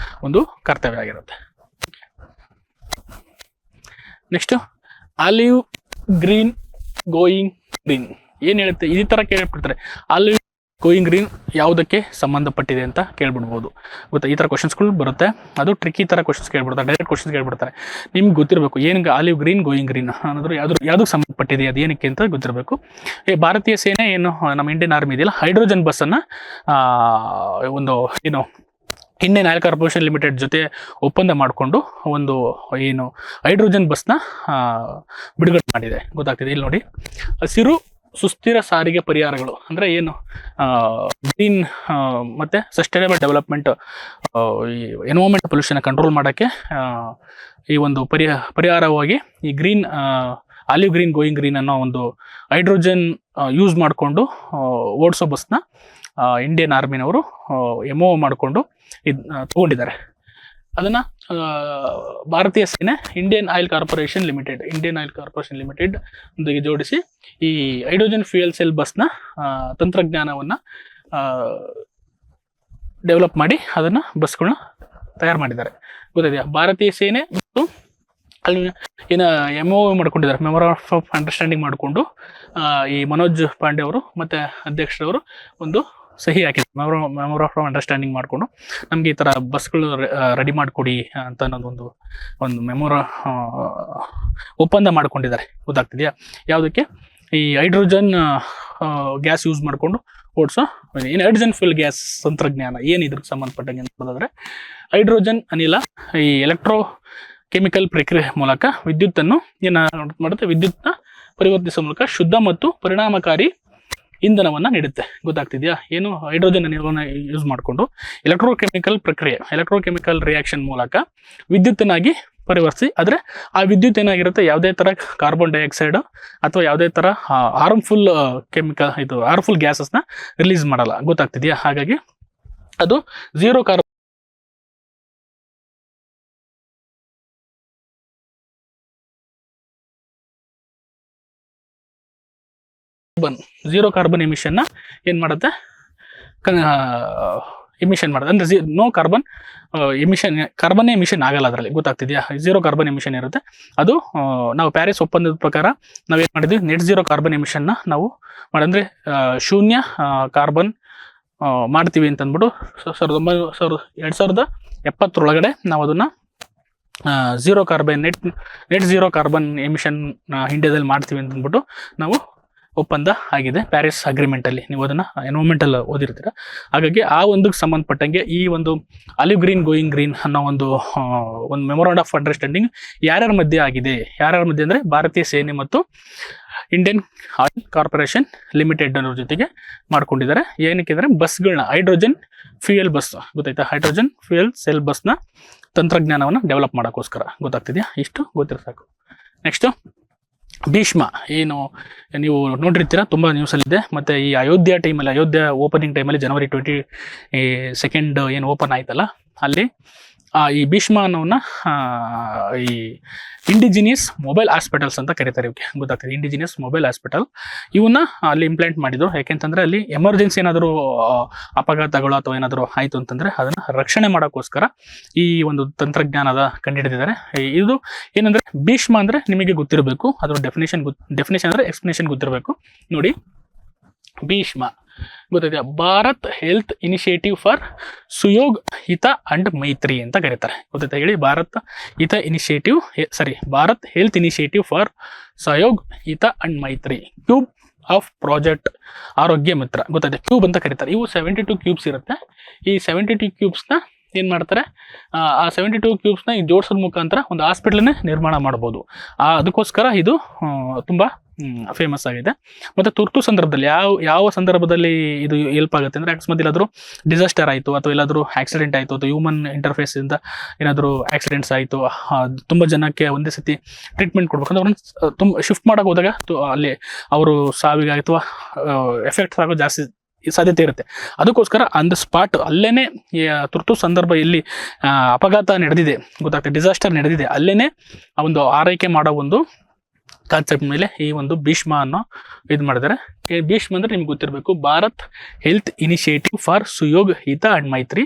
ಒಂದು ಕರ್ತವ್ಯ ಆಗಿರುತ್ತೆ. Next, olive green going green ಏನು ಹೇಳುತ್ತೆ? ಈ ಥರ ಕೇಳ್ಬಿಡ್ತಾರೆ. ಆಲಿವ್ ಗೋಯಿಂಗ್ ಗ್ರೀನ್ ಯಾವುದಕ್ಕೆ ಸಂಬಂಧಪಟ್ಟಿದೆ ಅಂತ ಕೇಳ್ಬಿಡ್ಬೋದು. ಗೊತ್ತಾ? ಈ ಥರ ಕ್ವಶನ್ಸ್ಗಳು ಬರುತ್ತೆ. ಅದು ಟ್ರಿಕ್ಕಿ ಥರ ಕ್ವಶನ್ಸ್ ಕೇಳ್ಬಿಡ್ತಾರೆ, ಡೈರೆಕ್ಟ್ ಕ್ವಶನ್ಸ್ ಕೇಳ್ಬಿಡ್ತಾರೆ. ನಿಮ್ಗೆ ಗೊತ್ತಿರಬೇಕು ಏನಕ್ಕೆ ಆಲಿವ್ ಗ್ರೀನ್ ಗೋಯಿಂಗ್ ಗ್ರೀನ್ ಅನ್ನೋದು ಯಾವುದಕ್ಕೆ ಸಂಬಂಧಪಟ್ಟಿದೆ, ಅದು ಏನಕ್ಕೆ ಅಂತ ಗೊತ್ತಿರಬೇಕು. ಭಾರತೀಯ ಸೇನೆ ಏನು ನಮ್ಮ ಇಂಡಿಯನ್ ಆರ್ಮಿ ಇದೆಯಲ್ಲ, ಹೈಡ್ರೋಜನ್ ಬಸ್ಸನ್ನು ಒಂದು ಇಂಡಿಯನ್ ಆಯಿಲ್ ಕಾರ್ಪೊರೇಷನ್ ಲಿಮಿಟೆಡ್ ಜೊತೆ ಒಪ್ಪಂದ ಮಾಡಿಕೊಂಡು ಒಂದು ಹೈಡ್ರೋಜನ್ ಬಸ್ನ ಬಿಡುಗಡೆ ಮಾಡಿದೆ. ಗೊತ್ತಾಗ್ತಿದೆ? ಇಲ್ಲಿ ನೋಡಿ, ಹಸಿರು ಸುಸ್ಥಿರ ಸಾರಿಗೆ ಪರಿಹಾರಗಳು ಅಂದರೆ ಏನು, ಗ್ರೀನ್ ಮತ್ತು ಸಸ್ಟೈನಬಲ್ ಡೆವಲಪ್ಮೆಂಟ್, ಈ ಎನ್ವೈರ್ಮೆಂಟ್ ಪೊಲ್ಯೂಷನ್ ಕಂಟ್ರೋಲ್ ಮಾಡೋಕ್ಕೆ ಈ ಒಂದು ಪರಿಹಾರವಾಗಿ ಈ ಆಲಿವ್ ಗ್ರೀನ್ ಗೋಯಿಂಗ್ ಗ್ರೀನ್ ಅನ್ನೋ ಒಂದು ಹೈಡ್ರೋಜನ್ ಯೂಸ್ ಮಾಡಿಕೊಂಡು ಓಡಿಸೋ ಬಸ್ನ ಇಂಡಿಯನ್ ಆರ್ಮಿನವರು MOU ಮಾಡಿಕೊಂಡು ತಗೊಂಡಿದ್ದಾರೆ. ಅದನ್ನು ಭಾರತೀಯ ಸೇನೆ ಇಂಡಿಯನ್ ಆಯಿಲ್ ಕಾರ್ಪೊರೇಷನ್ ಲಿಮಿಟೆಡ್ ಒಂದಿಗೆ ಜೋಡಿಸಿ ಈ ಹೈಡ್ರೋಜನ್ ಫ್ಯೂಯಲ್ ಸೆಲ್ ಬಸ್ನ ತಂತ್ರಜ್ಞಾನವನ್ನು ಡೆವಲಪ್ ಮಾಡಿ ಅದನ್ನು ಬಸ್ಗಳನ್ನ ತಯಾರು ಮಾಡಿದ್ದಾರೆ. ಗೊತ್ತಿದೆಯಾ? ಭಾರತೀಯ ಸೇನೆ ಮತ್ತು ಅಲ್ಲಿ MOU ಮಾಡ್ಕೊಂಡಿದ್ದಾರೆ, ಮೆಮೊರಾಂಡಮ್ ಆಫ್ ಅಂಡರ್ಸ್ಟ್ಯಾಂಡಿಂಗ್ ಮಾಡಿಕೊಂಡು ಈ ಮನೋಜ್ ಪಾಂಡೆ ಅವರು ಮತ್ತು ಅಧ್ಯಕ್ಷರವರು ಒಂದು ಸಹಿ ಹಾಕಿದ್ದಾರೆ. ಮೆಮೊರಾಂಡಮ್ ಆಫ್ ಅಂಡರ್ಸ್ಟ್ಯಾಂಡಿಂಗ್ ಮಾಡಿಕೊಂಡು ನಮಗೆ ಈ ಥರ ಬಸ್ಗಳು ರೆಡಿ ಮಾಡಿಕೊಡಿ ಅಂತ ಅನ್ನೋದು ಒಂದು ಒಪ್ಪಂದ ಮಾಡ್ಕೊಂಡಿದ್ದಾರೆ. ಗೊತ್ತಾಗ್ತಿದೆಯಾ? ಯಾವುದಕ್ಕೆ? ಈ ಹೈಡ್ರೋಜನ್ ಗ್ಯಾಸ್ ಯೂಸ್ ಮಾಡಿಕೊಂಡು ಓಡಿಸೋ ಹೈಡ್ರೋಜನ್ ಫ್ಯೂಲ್ ಗ್ಯಾಸ್ ತಂತ್ರಜ್ಞಾನ ಏನು ಇದ್ರಿಗೆ ಸಂಬಂಧಪಟ್ಟಂಗೆ ಅಂತ ನೋಡಿದ್ರೆ, ಹೈಡ್ರೋಜನ್ ಅನಿಲ ಈ ಎಲೆಕ್ಟ್ರೋ ಕೆಮಿಕಲ್ ಪ್ರಕ್ರಿಯೆ ಮೂಲಕ ವಿದ್ಯುತ್ತನ್ನು ವಿದ್ಯುತ್ನ ಪರಿವರ್ತಿಸುವ ಮೂಲಕ ಶುದ್ಧ ಮತ್ತು ಪರಿಣಾಮಕಾರಿ ಇಂಧನವನ್ನು ನೀಡುತ್ತೆ. ಗೊತ್ತಾಗ್ತಿದೆಯಾ? ಏನು ಹೈಡ್ರೋಜನ್ ಅನಿಲವನ್ನು ಯೂಸ್ ಮಾಡಿಕೊಂಡು ಎಲೆಕ್ಟ್ರೋಕೆಮಿಕಲ್ ರಿಯಾಕ್ಷನ್ ಮೂಲಕ ವಿದ್ಯುತ್ತನ್ನಾಗಿ ಪರಿವರ್ತಿಸಿ. ಆದರೆ ಆ ವಿದ್ಯುತ್ ಏನಾಗಿರುತ್ತೆ, ಯಾವುದೇ ಥರ ಕಾರ್ಬನ್ ಡೈಆಕ್ಸೈಡ್ ಅಥವಾ ಯಾವುದೇ ಥರ ಹಾರ್ಮ್ಫುಲ್ ಹಾರ್ಮ್ಫುಲ್ ಗ್ಯಾಸಸ್ನ ರಿಲೀಸ್ ಮಾಡಲ್ಲ. ಗೊತ್ತಾಗ್ತಿದೆಯಾ? ಹಾಗಾಗಿ ಅದು ಝೀರೋ ಕಾರ್ಬನ್ ಎಮಿಷನ್ನ ಏನು ಮಾಡುತ್ತೆ, ಎಮಿಷನ್ ಮಾಡುತ್ತೆ. ಅಂದರೆ ನೋ ಕಾರ್ಬನ್ ಎಮಿಷನ್ ಆಗಲ್ಲ ಅದರಲ್ಲಿ. ಗೊತ್ತಾಗ್ತಿದೆಯಾ? ಝೀರೋ ಕಾರ್ಬನ್ ಎಮಿಷನ್ ಇರುತ್ತೆ. ಅದು ನಾವು ಪ್ಯಾರಿಸ್ ಒಪ್ಪಂದದ ಪ್ರಕಾರ ನಾವೇನು ಮಾಡಿದ್ವಿ, ನೆಟ್ ಝೀರೋ ಕಾರ್ಬನ್ ಎಮಿಷನ್ನ ನಾವು ಮಾಡಂದರೆ ಶೂನ್ಯ ಕಾರ್ಬನ್ ಮಾಡ್ತೀವಿ ಅಂತ ಅಂದ್ಬಿಟ್ಟು 2070 ನಾವು ಅದನ್ನು zero carbon net zero carbon emission ಇಂಡಿಯಾದಲ್ಲಿ ಮಾಡ್ತೀವಿ ಅಂತ ಅಂದ್ಬಿಟ್ಟು ನಾವು ಒಪ್ಪಂದ ಆಗಿದೆ ಪ್ಯಾರಿಸ್ ಅಗ್ರಿಮೆಂಟಲ್ಲಿ. ನೀವು ಅದನ್ನು ಎನ್ವೈರ್ಮೆಂಟಲ್ ಓದಿರ್ತೀರ. ಹಾಗಾಗಿ ಆ ಒಂದಕ್ಕೆ ಸಂಬಂಧಪಟ್ಟಂಗೆ ಈ ಒಂದು ಅಲಿವ್ ಗ್ರೀನ್ ಗೋಯಿಂಗ್ ಗ್ರೀನ್ ಅನ್ನೋ ಒಂದು ಮೆಮೊರಾಂಡಮ್ ಆಫ್ ಅಂಡರ್ಸ್ಟ್ಯಾಂಡಿಂಗ್ ಯಾರ್ಯಾರ ಮಧ್ಯೆ ಆಗಿದೆ. ಯಾರ್ಯಾರ ಮಧ್ಯೆ ಅಂದರೆ ಭಾರತೀಯ ಸೇನೆ ಮತ್ತು ಇಂಡಿಯನ್ ಆಯಿಲ್ ಕಾರ್ಪೊರೇಷನ್ ಲಿಮಿಟೆಡ್ ಅನ್ನೋರ ಜೊತೆಗೆ ಮಾಡ್ಕೊಂಡಿದ್ದಾರೆ. ಏನಕ್ಕೆ ಅಂದರೆ ಬಸ್ಗಳನ್ನ ಹೈಡ್ರೋಜನ್ ಫ್ಯೂಯಲ್ ಬಸ್, ಗೊತ್ತಾಯ್ತಾ, ಹೈಡ್ರೋಜನ್ ಫ್ಯೂಯಲ್ ಸೆಲ್ ಬಸ್ನ ತಂತ್ರಜ್ಞಾನವನ್ನು ಡೆವಲಪ್ ಮಾಡೋಕ್ಕೋಸ್ಕರ. ಗೊತ್ತಾಗ್ತಿದೆಯಾ? ಇಷ್ಟು ಗೊತ್ತಿರೋ ಸಾಕು. ನೆಕ್ಸ್ಟು ಭೀಷ್ಮ, ಏನು ನೀವು ನೋಡಿರ್ತೀರ, ತುಂಬ ನ್ಯೂಸಲ್ಲಿದೆ. ಮತ್ತು ಈ ಅಯೋಧ್ಯ ಓಪನಿಂಗ್ ಟೈಮಲ್ಲಿ January 22 ಏನು ಓಪನ್ ಆಯ್ತಲ್ಲ, ಅಲ್ಲಿ ಈ ಭೀಷ್ಮ ಅನ್ನೋನ್ನ ಈ ಇಂಡಿಜಿನಿಯಸ್ ಮೊಬೈಲ್ ಹಾಸ್ಪಿಟಲ್ಸ್ ಅಂತ ಕರೀತಾರೆ ಇವಕ್ಕೆ. ಗೊತ್ತಾಗ್ತದೆ, ಇಂಡಿಜಿನಿಯಸ್ ಮೊಬೈಲ್ ಹಾಸ್ಪಿಟಲ್. ಇವನ್ನ ಅಲ್ಲಿ ಇಂಪ್ಲಾಂಟ್ ಮಾಡಿದ್ರು. ಯಾಕೆಂತಂದರೆ ಅಲ್ಲಿ ಎಮರ್ಜೆನ್ಸಿ ಏನಾದರೂ ಅಪಘಾತಗಳು ಅಥವಾ ಏನಾದರೂ ಆಯಿತು ಅಂತಂದರೆ ಅದನ್ನು ರಕ್ಷಣೆ ಮಾಡೋಕ್ಕೋಸ್ಕರ ಈ ಒಂದು ತಂತ್ರಜ್ಞಾನದ ಕಂಡುಹಿಡಿದಿದ್ದಾರೆ. ಇದು ಏನಂದರೆ ಭೀಷ್ಮ ಅಂದರೆ ನಿಮಗೆ ಗೊತ್ತಿರಬೇಕು, ಅದರ ಡೆಫಿನೇಷನ್ ಅಂದರೆ ಎಕ್ಸ್ಪ್ಲನೇಷನ್ ಗೊತ್ತಿರಬೇಕು. ನೋಡಿ, ಭೀಷ್ಮ ಗೊತ್ತಿದೆ, Bharat health initiative for Suyog ಹಿತ ಅಂಡ್ ಮೈತ್ರಿ ಅಂತ ಕರೀತಾರೆ. ಗೊತ್ತಾಯ್ತಾ ಹೇಳಿ? ಭಾರತ್ ಹೆಲ್ತ್ ಇನಿಷಿಯೇಟಿವ್ ಫಾರ್ ಸಹಯೋಗ್ ಹಿತ ಅಂಡ್ ಮೈತ್ರಿ, ಕ್ಯೂಬ್ ಆಫ್ ಪ್ರಾಜೆಕ್ಟ್ ಆರೋಗ್ಯ ಮಿತ್ರ. ಗೊತ್ತಾಯ್ತು, ಕ್ಯೂಬ್ ಅಂತ ಕರೀತಾರೆ. ಇವು 72 ಕ್ಯೂಬ್ಸ್ ಇರುತ್ತೆ. ಈ 72 ಕ್ಯೂಬ್ಸ್ನ ಏನು ಮಾಡ್ತಾರೆ, ಆ 72 ಕ್ಯೂಬ್ಸ್ನ ಈ ಜೋಡಿಸೋದ ಮುಖಾಂತರ ಒಂದು ಹಾಸ್ಪಿಟ್ಲನ್ನೇ ನಿರ್ಮಾಣ ಮಾಡ್ಬೋದು. ಅದಕ್ಕೋಸ್ಕರ ಇದು ತುಂಬ ಫೇಮಸ್ ಆಗಿದೆ. ಮತ್ತು ತುರ್ತು ಸಂದರ್ಭದಲ್ಲಿ ಯಾವ ಸಂದರ್ಭದಲ್ಲಿ ಇದು ಹೆಲ್ಪ್ ಆಗುತ್ತೆ ಅಂದರೆ, ಅಕಸ್ಮಾತ್ ಎಲ್ಲಾದರೂ ಡಿಸಾಸ್ಟರ್ ಆಯಿತು ಅಥವಾ ಎಲ್ಲಾದರೂ ಆಕ್ಸಿಡೆಂಟ್ ಆಯಿತು ಅಥವಾ ಹ್ಯೂಮನ್ ಇಂಟರ್ಫೇಸಿಂದ ಏನಾದರೂ ಆಕ್ಸಿಡೆಂಟ್ಸ್ ಆಯಿತು, ತುಂಬ ಜನಕ್ಕೆ ಒಂದೇ ಸತಿ ಟ್ರೀಟ್ಮೆಂಟ್ ಕೊಡ್ಬೇಕಂದ್ರೆ ಅವ್ರನ್ನ ತುಂಬ ಶಿಫ್ಟ್ ಮಾಡೋಕೆ ಹೋದಾಗ ಅಲ್ಲಿ ಅವರು ಸಾವಿಗೆ ಅಥವಾ ಎಫೆಕ್ಟ್ಸ್ ಆಗೋ ಜಾಸ್ತಿ ಸಾಧ್ಯತೆ ಇರುತ್ತೆ. ಅದಕ್ಕೋಸ್ಕರ ಆನ್ ದ ಸ್ಪಾಟ್ ಅಲ್ಲೇ ತುರ್ತು ಸಂದರ್ಭ ಎಲ್ಲಿ ಅಪಘಾತ ನಡೆದಿದೆ, ಗೊತ್ತಾಗ್ತದೆ, ಡಿಸಾಸ್ಟರ್ ನಡೆದಿದೆ, ಅಲ್ಲೇ ಆ ಒಂದು ಆರೈಕೆ ಮಾಡೋ ಒಂದು ಕಾನ್ಸೆಪ್ಟ್ ಮೇಲೆ ಈ ಒಂದು ಭೀಷ್ಮ ಅನ್ನೋ ಇದು ಮಾಡಿದ್ದಾರೆ. ಭೀಷ್ಮ ಅಂದರೆ ನಿಮ್ಗೆ ಗೊತ್ತಿರಬೇಕು, Bharat health initiative for Suyog ಹಿತ ಅಂಡ್ ಮೈತ್ರಿ,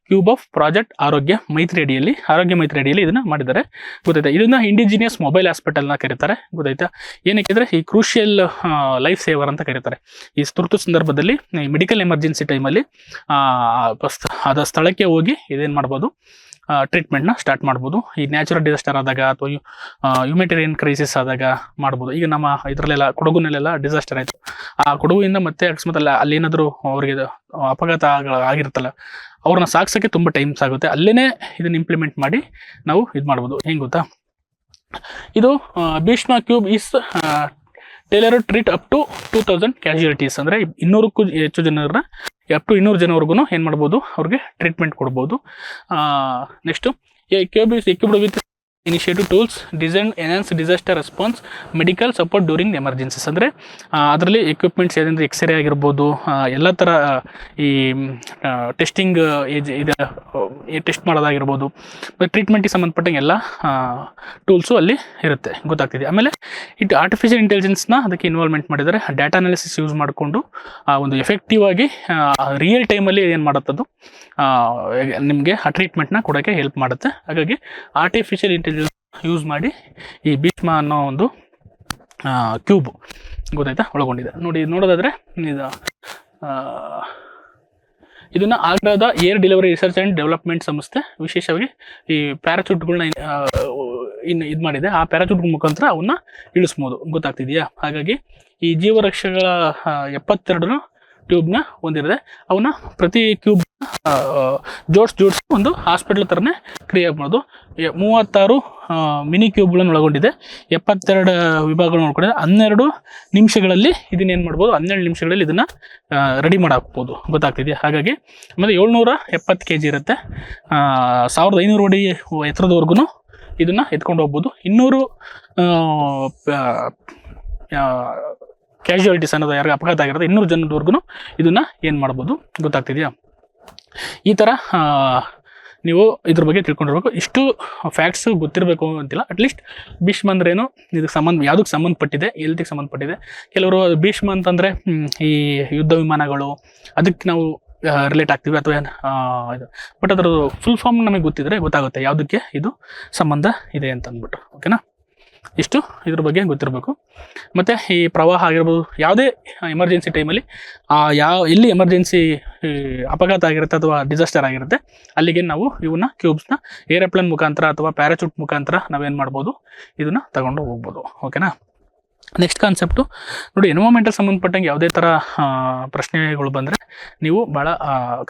ಕ್ಯೂಬ್ ಆಫ್ ಪ್ರಾಜೆಕ್ಟ್ ಆರೋಗ್ಯ ಮೈತ್ರಿ ಅಡಿಯಲ್ಲಿ ಇದನ್ನ ಮಾಡಿದ್ದಾರೆ. ಗೊತ್ತಾಯ್ತಾ? ಇದನ್ನ ಇಂಡಿಜಿನಿಯಸ್ ಮೊಬೈಲ್ ಹಾಸ್ಪಿಟಲ್ನ ಕರೀತಾರೆ. ಗೊತ್ತಾಯ್ತಾ? ಏನಕ್ಕಿದ್ರೆ ಈ ಕ್ರೂಷಿಯಲ್ ಲೈಫ್ ಸೇವರ್ ಅಂತ ಕರೀತಾರೆ. ಈ ತುರ್ತು ಸಂದರ್ಭದಲ್ಲಿ ಮೆಡಿಕಲ್ ಎಮರ್ಜೆನ್ಸಿ ಟೈಮಲ್ಲಿ ಅದ ಸ್ಥಳಕ್ಕೆ ಹೋಗಿ ಇದೇನು ಮಾಡ್ಬೋದು, ಟ್ರೀಟ್ಮೆಂಟ್ನ ಸ್ಟಾರ್ಟ್ ಮಾಡ್ಬೋದು. ಈ ನ್ಯಾಚುರಲ್ ಡಿಸಾಸ್ಟರ್ ಆದಾಗ ಅಥವಾ ಹ್ಯುಮ್ಯಾನಿಟೇರಿಯನ್ ಕ್ರೈಸಿಸ್ ಆದಾಗ ಮಾಡ್ಬೋದು. ಈಗ ನಮ್ಮ ಇದರಲ್ಲೆಲ್ಲ ಕೊಡಗುನಲ್ಲೆಲ್ಲ ಡಿಸಾಸ್ಟರ್ ಆಯಿತು, ಆ ಕೊಡಗುವಿಂದ ಮತ್ತೆ ಅಕಸ್ಮಾತ್ ಅಲ್ಲಿ ಏನಾದರೂ ಅವರಿಗೆ ಅಪಘಾತ ಆಗಿರುತ್ತಲ್ಲ, ಅವ್ರನ್ನ ಸಾಗಿಸೋಕ್ಕೆ ತುಂಬ ಟೈಮ್ಸ್ ಆಗುತ್ತೆ. ಅಲ್ಲೇ ಇದನ್ನು ಇಂಪ್ಲಿಮೆಂಟ್ ಮಾಡಿ ನಾವು ಇದು ಮಾಡ್ಬೋದು. ಹೆಂಗೆ ಗೊತ್ತಾ, ಇದು Bhishma cube is tailor treat up to 2000 casualties, ಅಂದರೆ 200ಕ್ಕೂ ಹೆಚ್ಚು ಜನರನ್ನ ಅಪ್ ಟು 200 ಜನವರೆಗೂ ಏನು ಮಾಡ್ಬೋದು, ಅವ್ರಿಗೆ ಟ್ರೀಟ್ಮೆಂಟ್ ಕೊಡ್ಬೋದು. Next cube is equipped with initiative tools design enhance disaster response medical support during emergencies. ಅಂದರೆ ಅದರಲ್ಲಿ ಎಕ್ವಿಪ್ಮೆಂಟ್ಸ್ ಏನಂದರೆ ಎಕ್ಸ್ರೇ ಆಗಿರ್ಬೋದು, ಎಲ್ಲ ಥರ ಈ ಟೆಸ್ಟಿಂಗ್ ಇದು ಟೆಸ್ಟ್ ಮಾಡೋದಾಗಿರ್ಬೋದು, ಮತ್ತು ಟ್ರೀಟ್ಮೆಂಟಿಗೆ ಸಂಬಂಧಪಟ್ಟಂಗೆ ಎಲ್ಲ ಟೂಲ್ಸು ಅಲ್ಲಿ ಇರುತ್ತೆ. ಗೊತ್ತಾಗ್ತಿದೆ. ಆಮೇಲೆ ಆರ್ಟಿಫಿಷಿಯಲ್ ಇಂಟೆಲಿಜೆನ್ಸ್ನ ಅದಕ್ಕೆ ಇನ್ವಾಲ್ವ್ಮೆಂಟ್ ಮಾಡಿದ್ದಾರೆ. ಡಾಟಾ ಅನಾಲಿಸಿಸ್ ಯೂಸ್ ಮಾಡಿಕೊಂಡು ಒಂದು ಎಫೆಕ್ಟಿವ್ ಆಗಿ ರಿಯಲ್ ಟೈಮಲ್ಲಿ ಏನು ಮಾಡುತ್ತದು ನಿಮಗೆ ಆ ಟ್ರೀಟ್ಮೆಂಟ್ನ ಕೊಡೋಕ್ಕೆ ಹೆಲ್ಪ್ ಮಾಡುತ್ತೆ. ಹಾಗಾಗಿ ಆರ್ಟಿಫಿಷಿಯಲ್ ಇಂಟೆಲಿಜೆನ್ಸ್ ಯೂಸ್ ಮಾಡಿ ಈ ಭೀಷ್ಮ ಅನ್ನೋ ಒಂದು ಕ್ಯೂಬ್ ಗೊತ್ತಾಯ್ತಾ ಒಳಗೊಂಡಿದೆ. ನೋಡೋದಾದರೆ ಇದನ್ನು ಆಗ್ರಾದ air delivery research and development ಸಂಸ್ಥೆ ವಿಶೇಷವಾಗಿ ಈ ಪ್ಯಾರಾಚೂಟ್ಗಳನ್ನ ಇದು ಮಾಡಿದೆ. ಆ ಪ್ಯಾರಾಚೂಟ್ ಮುಖಾಂತರ ಅವನ್ನ ಇಳಿಸ್ಬೋದು. ಗೊತ್ತಾಗ್ತಿದೆಯಾ? ಹಾಗಾಗಿ ಈ ಜೀವರಕ್ಷೆಗಳ 72 ಟ್ಯೂಬ್ನ ಹೊಂದಿರುತ್ತೆ. ಅವನ್ನ ಪ್ರತಿ ಕ್ಯೂಬ್ ಜೋಡಿಸಿ ಒಂದು ಹಾಸ್ಪಿಟ್ಲ್ ಥರನೇ ಕ್ರಿಯೇಟ್ ಮಾಡೋದು. 36 ಮಿನಿ ಕ್ಯೂಬ್ಗಳನ್ನು ಒಳಗೊಂಡಿದೆ. 72 ವಿಭಾಗಗಳನ್ನು ಒಳಗೊಂಡಿದೆ. 12 ನಿಮಿಷಗಳಲ್ಲಿ ಇದನ್ನೇನು ಮಾಡ್ಬೋದು, 12 ನಿಮಿಷಗಳಲ್ಲಿ ಇದನ್ನು ರೆಡಿ ಮಾಡಾಕ್ಬೋದು. ಗೊತ್ತಾಗ್ತಿದೆಯಾ? ಹಾಗಾಗಿ ಆಮೇಲೆ 770 kg ಇರುತ್ತೆ. 1500 ಅಡಿ ಎತ್ತರದವರೆಗೂ ಇದನ್ನು ಎತ್ಕೊಂಡು ಹೋಗ್ಬೋದು. 200 ಕ್ಯಾಶುಯಾಲಿಟೀಸ್ ಅನ್ನೋದು ಯಾರಿಗೆ ಅಪಘಾತ ಆಗಿರುತ್ತೆ 200 ಜನದವರೆಗೂ ಇದನ್ನು ಏನು ಮಾಡ್ಬೋದು ಗೊತ್ತಾಗ್ತಿದೆಯಾ. ಈ ಥರ ನೀವು ಇದ್ರ ಬಗ್ಗೆ ತಿಳ್ಕೊಂಡಿರ್ಬೇಕು. ಇಷ್ಟು ಫ್ಯಾಕ್ಟ್ಸು ಗೊತ್ತಿರಬೇಕು ಅಂತಿಲ್ಲ. ಅಟ್ಲೀಸ್ಟ್ ಭೀಷ್ಮ ಅಂದ್ರೇನು, ಇದಕ್ಕೆ ಯಾವುದಕ್ಕೆ ಸಂಬಂಧಪಟ್ಟಿದೆ, ಎಲ್ತಿಗೆ ಸಂಬಂಧಪಟ್ಟಿದೆ. ಕೆಲವರು ಭೀಷ್ಮ ಅಂತಂದರೆ ಈ ಯುದ್ಧ ವಿಮಾನಗಳು ಅದಕ್ಕೆ ನಾವು ರಿಲೇಟ್ ಆಗ್ತೀವಿ ಅಥವಾ ಇದು, ಬಟ್ ಅದರ ಫುಲ್ ಫಾರ್ಮ್ ನಮಗೆ ಗೊತ್ತಿದ್ರೆ ಗೊತ್ತಾಗುತ್ತೆ ಯಾವುದಕ್ಕೆ ಇದು ಸಂಬಂಧ ಇದೆ ಅಂತ ಅಂದ್ಬಿಟ್ಟು. ಓಕೆನಾ, ಇಷ್ಟು ಇದ್ರ ಬಗ್ಗೆ ಗೊತ್ತಿರಬೇಕು. ಮತ್ತು ಈ ಪ್ರವಾಹ ಆಗಿರ್ಬೋದು, ಯಾವುದೇ ಎಮರ್ಜೆನ್ಸಿ ಟೈಮಲ್ಲಿ ಎಲ್ಲಿ ಎಮರ್ಜೆನ್ಸಿ ಅಪಘಾತ ಆಗಿರುತ್ತೆ ಅಥವಾ ಡಿಸಾಸ್ಟರ್ ಆಗಿರುತ್ತೆ ಅಲ್ಲಿಗೆ ನಾವು ಇವನ್ನ ಕ್ಯೂಬ್ಸ್ನ ಏರೋಪ್ಲೇನ್ ಮುಖಾಂತರ ಅಥವಾ ಪ್ಯಾರಾಚೂಟ್ ಮುಖಾಂತರ ನಾವೇನು ಮಾಡ್ಬೋದು, ಇದನ್ನು ತಗೊಂಡು ಹೋಗ್ಬೋದು. ಓಕೆನಾ. ನೆಕ್ಸ್ಟ್ ಕಾನ್ಸೆಪ್ಟು ನೋಡಿ, ಎನ್ವೈರ್ಮೆಂಟಲ್ ಸಂಬಂಧಪಟ್ಟಂಗೆ ಯಾವುದೇ ಥರ ಪ್ರಶ್ನೆಗಳು ಬಂದರೆ ನೀವು ಭಾಳ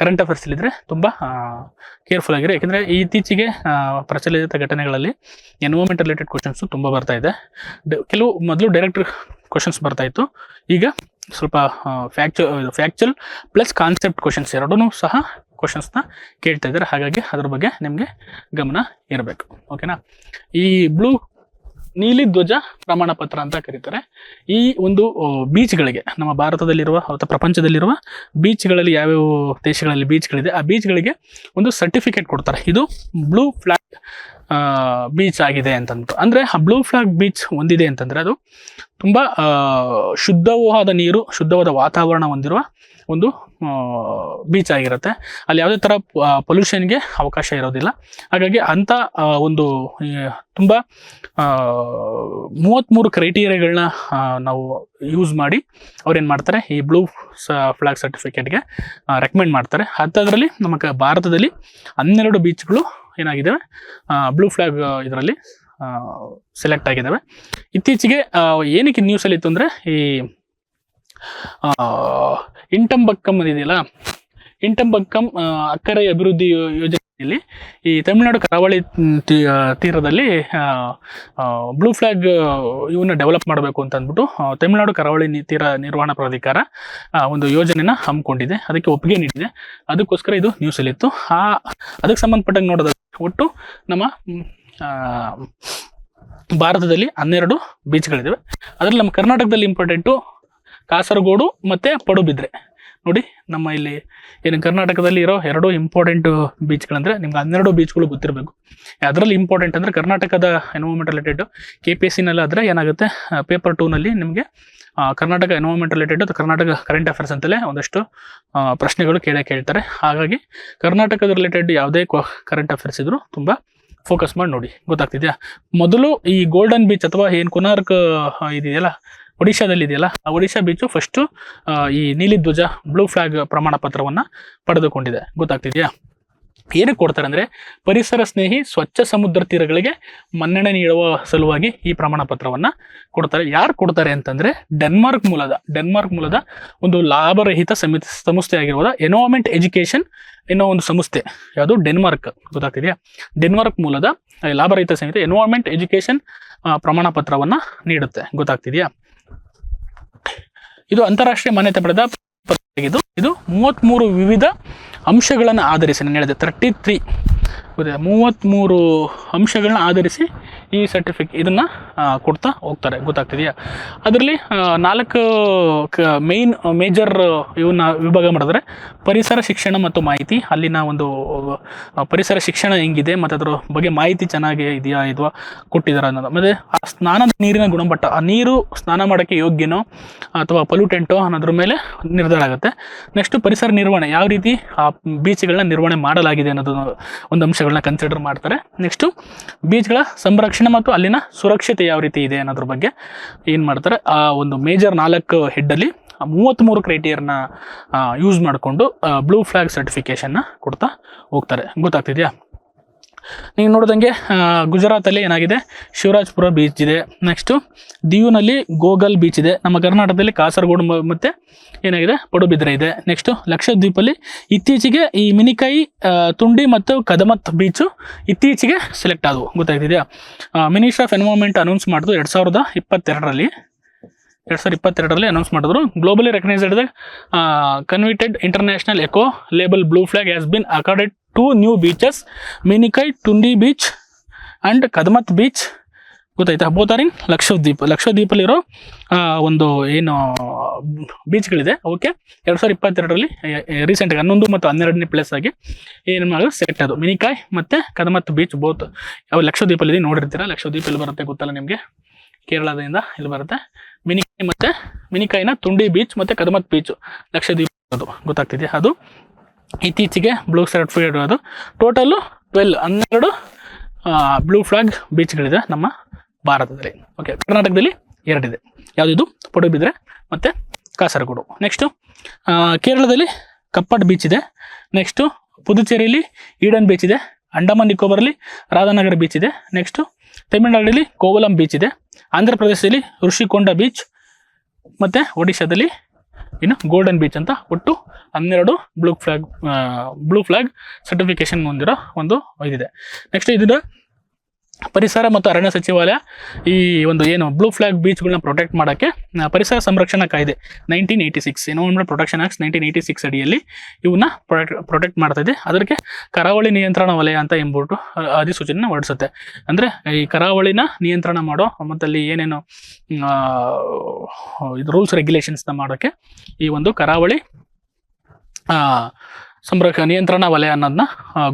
ಕರೆಂಟ್ ಅಫೇರ್ಸಲ್ಲಿದ್ದರೆ ತುಂಬ ಕೇರ್ಫುಲ್ ಆಗಿರಿ. ಯಾಕೆಂದರೆ ಇತ್ತೀಚೆಗೆ ಪ್ರಚಲಿತ ಘಟನೆಗಳಲ್ಲಿ ಎನ್ವೈರ್ಮೆಂಟ್ ರಿಲೇಟೆಡ್ ಕ್ವಶನ್ಸು ತುಂಬ ಬರ್ತಾ ಇದೆ. ಕೆಲವು ಮೊದಲು ಡೈರೆಕ್ಟ್ ಕ್ವಶನ್ಸ್ ಬರ್ತಾಯಿತ್ತು, ಈಗ ಸ್ವಲ್ಪ ಫ್ಯಾಕ್ಚುಯಲ್ ಪ್ಲಸ್ ಕಾನ್ಸೆಪ್ಟ್ ಕ್ವಶನ್ಸ್ ಎರಡೂ ಸಹ ಕ್ವಶನ್ಸ್ನ ಕೇಳ್ತಾ ಇದ್ದಾರೆ. ಹಾಗಾಗಿ ಅದ್ರ ಬಗ್ಗೆ ನಿಮಗೆ ಗಮನ ಇರಬೇಕು. ಓಕೆನಾ. ಈ ನೀಲಿ ಧ್ವಜ ಪ್ರಮಾಣ ಪತ್ರ ಅಂತ ಕರೀತಾರೆ. ಈ ಒಂದು ಬೀಚ್ಗಳಿಗೆ, ನಮ್ಮ ಭಾರತದಲ್ಲಿರುವ ಅಥವಾ ಪ್ರಪಂಚದಲ್ಲಿರುವ ಬೀಚ್ಗಳಲ್ಲಿ ಯಾವ್ಯಾವ ದೇಶಗಳಲ್ಲಿ ಬೀಚ್ಗಳಿದೆ ಆ ಬೀಚ್ಗಳಿಗೆ ಒಂದು ಸರ್ಟಿಫಿಕೇಟ್ ಕೊಡ್ತಾರೆ. ಇದು ಬ್ಲೂ ಫ್ಲಾಗ್ ಬೀಚ್ ಆಗಿದೆ ಅಂತಂದ್ಬಿಟ್ಟು. ಅಂದರೆ ಆ ಬ್ಲೂ ಫ್ಲಾಗ್ ಬೀಚ್ ಹೊಂದಿದೆ ಅಂತಂದರೆ ಅದು ತುಂಬ ಶುದ್ಧವಾದ ನೀರು, ಶುದ್ಧವಾದ ವಾತಾವರಣ ಹೊಂದಿರುವ ಒಂದು ಬೀಚ್ ಆಗಿರುತ್ತೆ. ಅಲ್ಲಿ ಯಾವುದೇ ಥರ ಪೊಲ್ಯೂಷನ್ಗೆ ಅವಕಾಶ ಇರೋದಿಲ್ಲ. ಹಾಗಾಗಿ ಅಂಥ ಒಂದು ತುಂಬ 33 ಕ್ರೈಟೀರಿಯಾಗಳನ್ನ ನಾವು ಯೂಸ್ ಮಾಡಿ ಅವ್ರೇನು ಮಾಡ್ತಾರೆ, ಈ ಬ್ಲೂ ಫ್ಲಾಗ್ ಸರ್ಟಿಫಿಕೇಟ್ಗೆ ರೆಕಮೆಂಡ್ ಮಾಡ್ತಾರೆ. ಅಂಥದ್ರಲ್ಲಿ ನಮ್ಮ ಭಾರತದಲ್ಲಿ 12 ಬೀಚ್ಗಳು ಏನಾಗಿದ್ದಾವೆ, ಬ್ಲೂ ಫ್ಲಾಗ್ ಇದರಲ್ಲಿ ಸೆಲೆಕ್ಟ್ ಆಗಿದ್ದಾವೆ. ಇತ್ತೀಚೆಗೆ ಏನಕ್ಕೆ ನ್ಯೂಸಲ್ಲಿ ಇತ್ತು ಅಂದರೆ, ಈ ಇಂಟಂಬಕ್ಕಂ ಇದೆಯಲ್ಲ, ಇಂಟಂಬಕ್ಕಂ ಅಕ್ಕರೆ ಅಭಿವೃದ್ಧಿ ಯೋಜನೆಯಲ್ಲಿ ಈ ತಮಿಳುನಾಡು ಕರಾವಳಿ ತೀರದಲ್ಲಿ ಬ್ಲೂ ಫ್ಲಾಗ್ ಇವನ್ನ ಡೆವಲಪ್ ಮಾಡಬೇಕು ಅಂತ ಅಂದ್ಬಿಟ್ಟು ತಮಿಳುನಾಡು ಕರಾವಳಿ ತೀರ ನಿರ್ವಹಣಾ ಪ್ರಾಧಿಕಾರ ಒಂದು ಯೋಜನೆನ ಹಮ್ಮಿಕೊಂಡಿದೆ. ಅದಕ್ಕೆ ಒಪ್ಪಿಗೆ ನೀಡಿದೆ. ಅದಕ್ಕೋಸ್ಕರ ಇದು ನ್ಯೂಸಲ್ಲಿತ್ತು. ಅದಕ್ಕೆ ಸಂಬಂಧಪಟ್ಟಂಗೆ ನೋಡೋದು ಒಟ್ಟು ನಮ್ಮ ಭಾರತದಲ್ಲಿ 12 ಬೀಚ್ಗಳಿದ್ದಾವೆ. ಅದರಲ್ಲಿ ನಮ್ಮ ಕರ್ನಾಟಕದಲ್ಲಿ ಇಂಪಾರ್ಟೆಂಟು ಕಾಸರಗೋಡು ಮತ್ತು ಪಡುಬಿದ್ರೆ. ನೋಡಿ, ನಮ್ಮ ಇಲ್ಲಿ ಏನು ಕರ್ನಾಟಕದಲ್ಲಿ ಇರೋ 2 ಇಂಪಾರ್ಟೆಂಟ್ ಬೀಚ್ಗಳಂದರೆ ನಿಮ್ಗೆ 12 ಬೀಚ್ಗಳು ಗೊತ್ತಿರಬೇಕು. ಅದರಲ್ಲಿ ಇಂಪಾರ್ಟೆಂಟ್ ಅಂದರೆ ಕರ್ನಾಟಕದ ಎನ್ವೈರ್ಮೆಂಟ್ ರಿಲೇಟೆಡ್ KPSC ಆದರೆ ಏನಾಗುತ್ತೆ, ಪೇಪರ್ 2ನಲ್ಲಿ ನಿಮಗೆ ಕರ್ನಾಟಕ ಎನ್ವೈರ್ಮೆಂಟ್ ರಿಲೇಟೆಡ್ ಅಥವಾ ಕರ್ನಾಟಕ ಕರೆಂಟ್ ಅಫೇರ್ಸ್ ಅಂತಲೇ ಒಂದಷ್ಟು ಪ್ರಶ್ನೆಗಳು ಕೇಳ್ತಾರೆ. ಹಾಗಾಗಿ ಕರ್ನಾಟಕದ ರಿಲೇಟೆಡ್ ಯಾವುದೇ ಕರೆಂಟ್ ಅಫೇರ್ಸ್ ಇದ್ದರೂ ತುಂಬ ಫೋಕಸ್ ಮಾಡಿ ನೋಡಿ, ಗೊತ್ತಾಗ್ತಿದೆಯಾ. ಮೊದಲು ಈ ಗೋಲ್ಡನ್ ಬೀಚ್ ಅಥವಾ ಏನು ಕೊನಾರ್ಕ್ ಇದೆಯಲ್ಲ, ಒಡಿಶಾದಲ್ಲಿ ಇದೆಯಲ್ಲ, ಆ ಒಡಿಶಾ ಬೀಚು ಫಸ್ಟು ಈ ನೀಲಿ ಧ್ವಜ ಬ್ಲೂ ಫ್ಲಾಗ್ ಪ್ರಮಾಣ ಪತ್ರವನ್ನು ಪಡೆದುಕೊಂಡಿದೆ. ಗೊತ್ತಾಗ್ತಿದೆಯಾ. ಏನಕ್ಕೆ ಕೊಡ್ತಾರೆ ಅಂದರೆ, ಪರಿಸರ ಸ್ನೇಹಿ ಸ್ವಚ್ಛ ಸಮುದ್ರ ತೀರಗಳಿಗೆ ಮನ್ನಣೆ ನೀಡುವ ಸಲುವಾಗಿ ಈ ಪ್ರಮಾಣ ಪತ್ರವನ್ನು ಕೊಡ್ತಾರೆ. ಯಾರು ಕೊಡ್ತಾರೆ ಅಂತಂದರೆ, ಡೆನ್ಮಾರ್ಕ್ ಮೂಲದ ಒಂದು ಲಾಭರಹಿತ ಸಂಸ್ಥೆ ಆಗಿರುವ ಎನ್ವೈರ್ಮೆಂಟ್ ಎಜುಕೇಷನ್ ಎನ್ನೋ ಒಂದು ಸಂಸ್ಥೆ. ಯಾವುದು? ಡೆನ್ಮಾರ್ಕ್. ಗೊತ್ತಾಗ್ತಿದೆಯಾ. ಡೆನ್ಮಾರ್ಕ್ ಮೂಲದ ಲಾಭರಹಿತ ಸಂಸ್ಥೆ ಎನ್ವೈರ್ಮೆಂಟ್ ಎಜುಕೇಷನ್ ಪ್ರಮಾಣ ಪತ್ರವನ್ನು ನೀಡುತ್ತೆ. ಗೊತ್ತಾಗ್ತಿದೆಯಾ. ಇದು ಅಂತಾರಾಷ್ಟ್ರೀಯ ಮಾನ್ಯತೆ ಪಡೆದ ಪತ್ರವಾಗಿದ್ದು ಇದು 33 ವಿವಿಧ ಅಂಶಗಳನ್ನು ಆಧರಿಸಿ, ನಾನು ಹೇಳಿದೆ 33 ಅಂಶಗಳನ್ನ ಆಧರಿಸಿ ಈ ಸರ್ಟಿಫಿಕೇಟ್ ಇದನ್ನು ಕೊಡ್ತಾ ಹೋಗ್ತಾರೆ. ಗೊತ್ತಾಗ್ತಿದೆಯಾ. ಅದರಲ್ಲಿ 4 ಮೇಜರ್ ಇವನ್ನ ವಿಭಾಗ ಮಾಡಿದ್ರೆ, ಪರಿಸರ ಶಿಕ್ಷಣ ಮತ್ತು ಮಾಹಿತಿ, ಅಲ್ಲಿನ ಒಂದು ಪರಿಸರ ಶಿಕ್ಷಣ ಹೆಂಗಿದೆ ಮತ್ತು ಅದರ ಬಗ್ಗೆ ಮಾಹಿತಿ ಚೆನ್ನಾಗಿ ಇದೆಯಾ ಅಥವಾ ಕೊಟ್ಟಿದ್ದಾರೆ ಅನ್ನೋದು. ಮತ್ತು ಆ ಸ್ನಾನದ ನೀರಿನ ಗುಣಮಟ್ಟ, ಆ ನೀರು ಸ್ನಾನ ಮಾಡೋಕ್ಕೆ ಯೋಗ್ಯನೋ ಅಥವಾ ಪೊಲ್ಯೂಟೆಂಟೋ ಅನ್ನೋದ್ರ ಮೇಲೆ ನಿರ್ಧಾರ ಆಗುತ್ತೆ. ನೆಕ್ಸ್ಟು ಪರಿಸರ ನಿರ್ವಹಣೆ, ಯಾವ ರೀತಿ ಆ ಬೀಚ್ಗಳನ್ನ ನಿರ್ವಹಣೆ ಮಾಡಲಾಗಿದೆ ಅನ್ನೋದು ಒಂದು ಅಂಶಗಳನ್ನ ಕನ್ಸಿಡರ್ ಮಾಡ್ತಾರೆ. ನೆಕ್ಸ್ಟು ಬೀಚ್ಗಳ ಸಂರಕ್ಷಣೆ ಮತ್ತು ಅಲ್ಲಿನ ಸುರಕ್ಷತೆ ಯಾವ ರೀತಿ ಇದೆ ಅನ್ನೋದ್ರ ಬಗ್ಗೆ ಏನು ಮಾಡ್ತಾರೆ, ಆ ಒಂದು ಮೇಜರ್ 4 ಹೆಡ್ಡಲ್ಲಿ 33 ಕ್ರೈಟೀರಿಯಾನ ಯೂಸ್ ಮಾಡಿಕೊಂಡು ಬ್ಲೂ ಫ್ಲಾಗ್ ಸರ್ಟಿಫಿಕೇಷನ್ನ ಕೊಡ್ತಾ ಹೋಗ್ತಾರೆ. ಗೊತ್ತಾಗ್ತಿದೆಯಾ. ನೀವು ನೋಡಿದಂಗೆ ಗುಜರಾತಲ್ಲಿ ಏನಾಗಿದೆ, ಶಿವರಾಜ್ಪುರ ಬೀಚ್ ಇದೆ. ನೆಕ್ಸ್ಟು ದಿಯುನಲ್ಲಿ ಗೋಗಲ್ ಬೀಚ್ ಇದೆ. ನಮ್ಮ ಕರ್ನಾಟಕದಲ್ಲಿ ಕಾಸರಗೋಡು ಮತ್ತು ಏನಾಗಿದೆ, ಪಡುಬಿದ್ರೆ ಇದೆ. ನೆಕ್ಸ್ಟು ಲಕ್ಷದ್ವೀಪಲ್ಲಿ ಇತ್ತೀಚೆಗೆ ಈ ಮಿನಿಕೈ, ತುಂಡಿ ಮತ್ತು ಕದಮತ್ ಬೀಚು ಇತ್ತೀಚೆಗೆ ಸೆಲೆಕ್ಟ್ ಆದವು. ಗೊತ್ತಾಗ್ತಿದೆಯಾ. ಮಿನಿಸ್ಟ್ರಿ ಆಫ್ ಎನ್ವೈರ್ಮೆಂಟ್ ಅನೌನ್ಸ್ ಮಾಡಿದ್ರು 2022ರಲ್ಲಿ ಅನೌನ್ಸ್ ಮಾಡಿದ್ರು. Globally recognised coveted international eco label Blue Flag has been accorded 2 new beaches, Minicoy, Thundi beach and Kadmat beach ಗೊತ್ತಾಯ್ತಾ, ಬೋತ್ ಆರ್ ಇನ್ ಲಕ್ಷದ್ವೀಪಲ್ಲಿರೋ ಒಂದು ಏನು ಬೀಚ್ಗಳಿದೆ ಅವಕ್ಕೆ 2022ರಲ್ಲಿ ರೀಸೆಂಟಾಗಿ 11 ಮತ್ತು 12ನೇ ಪ್ಲೇಸ್ ಆಗಿ ಏನು ಮಾಡೋದು ಸೆಲೆಕ್ಟ್ ಅದು ಮಿನಿಕಾಯ್ ಮತ್ತು ಕದಮತ್ ಬೀಚ್ ಬೋತ್ ಯಾವ ಲಕ್ಷದ್ವೀಪಲ್ಲಿ ನೋಡಿರ್ತೀರ. ಲಕ್ಷದ್ವೀಪ ಎಲ್ಲಿ ಬರುತ್ತೆ ಗೊತ್ತಲ್ಲ ನಿಮಗೆ, ಕೇರಳದಿಂದ ಇಲ್ಲಿ ಬರುತ್ತೆ. ಮಿನಿಕಾಯ್ನ ತುಂಡಿ ಬೀಚ್ ಮತ್ತು ಕದಮತ್ ಬೀಚ್ ಲಕ್ಷದ್ವೀಪ ಅದು ಗೊತ್ತಾಗ್ತಿದೆ. ಅದು ಇತ್ತೀಚೆಗೆ ಬ್ಲೂ ಸರ್ಟಿಫೈಡ್ ಅದು ಟೋಟಲ್ಲು 12 ಬ್ಲೂ ಫ್ಲಾಗ್ ಬೀಚ್ಗಳಿದೆ ನಮ್ಮ ಭಾರತದಲ್ಲಿ. ಓಕೆ, ಕರ್ನಾಟಕದಲ್ಲಿ 2 ಇದೆ. ಯಾವುದಿದು ಪಡುಬಿದ್ರೆ ಮತ್ತು ಕಾಸರಗೋಡು. ನೆಕ್ಸ್ಟು ಕೇರಳದಲ್ಲಿ ಕಪ್ಪಟ್ ಬೀಚ್ ಇದೆ. ನೆಕ್ಸ್ಟು ಪುದುಚೇರಿಯಲ್ಲಿ ಈಡನ್ ಬೀಚ್ ಇದೆ. ಅಂಡಮಾನ್ ನಿಕೋಬಾರಲ್ಲಿ ರಾಧಾನಗರ ಬೀಚ್ ಇದೆ. ನೆಕ್ಸ್ಟು ತಮಿಳುನಾಡಲ್ಲಿ ಕೋವಲಂ ಬೀಚ್ ಇದೆ. ಆಂಧ್ರ ಪ್ರದೇಶದಲ್ಲಿ ಋಷಿಕೊಂಡ ಬೀಚ್ ಮತ್ತು ಒಡಿಶಾದಲ್ಲಿ ಇನ್ನು ಗೋಲ್ಡನ್ ಬೀಚ್ ಅಂತ ಒಟ್ಟು 12 ಬ್ಲೂ ಫ್ಲಾಗ್ ಸರ್ಟಿಫಿಕೇಶನ್ ಹೊಂದಿರೋ ಒಂದು ಇದಿದೆ. ನೆಕ್ಸ್ಟ್ ಇದನ್ನು ಪರಿಸರ ಮತ್ತು ಅರಣ್ಯ ಸಚಿವಾಲಯ ಈ ಒಂದು ಏನು ಬ್ಲೂ ಫ್ಲಾಗ್ ಬೀಚ್ಗಳನ್ನ ಪ್ರೊಟೆಕ್ಟ್ ಮಾಡೋಕ್ಕೆ ಪರಿಸರ ಸಂರಕ್ಷಣಾ ಕಾಯ್ದೆ 1986 ಎನ್ವೈರನ್ಮೆಂಟ್ ಪ್ರೊಟೆಕ್ಷನ್ ಆಕ್ಟ್ 1986 ಅಡಿಯಲ್ಲಿ ಇವನ್ನ ಪ್ರೊಟೆಕ್ಟ್ ಮಾಡ್ತಾ ಇದೆ. ಅದಕ್ಕೆ ಕರಾವಳಿ ನಿಯಂತ್ರಣ ವಲಯ ಅಂತ ಎಂಬುಟ್ಟು ಅಧಿಸೂಚನೆ ಹೊರಡಿಸುತ್ತೆ. ಅಂದರೆ ಈ ಕರಾವಳಿನ ನಿಯಂತ್ರಣ ಮಾಡೋ ಮತ್ತು ಅಲ್ಲಿ ಏನೇನು ಇದು ರೂಲ್ಸ್ ರೆಗ್ಯುಲೇಷನ್ಸ್ನ ಮಾಡೋಕ್ಕೆ ಈ ಒಂದು ಕರಾವಳಿ ನಿಯಂತ್ರಣಾ ವಲಯ ಅನ್ನೋದನ್ನ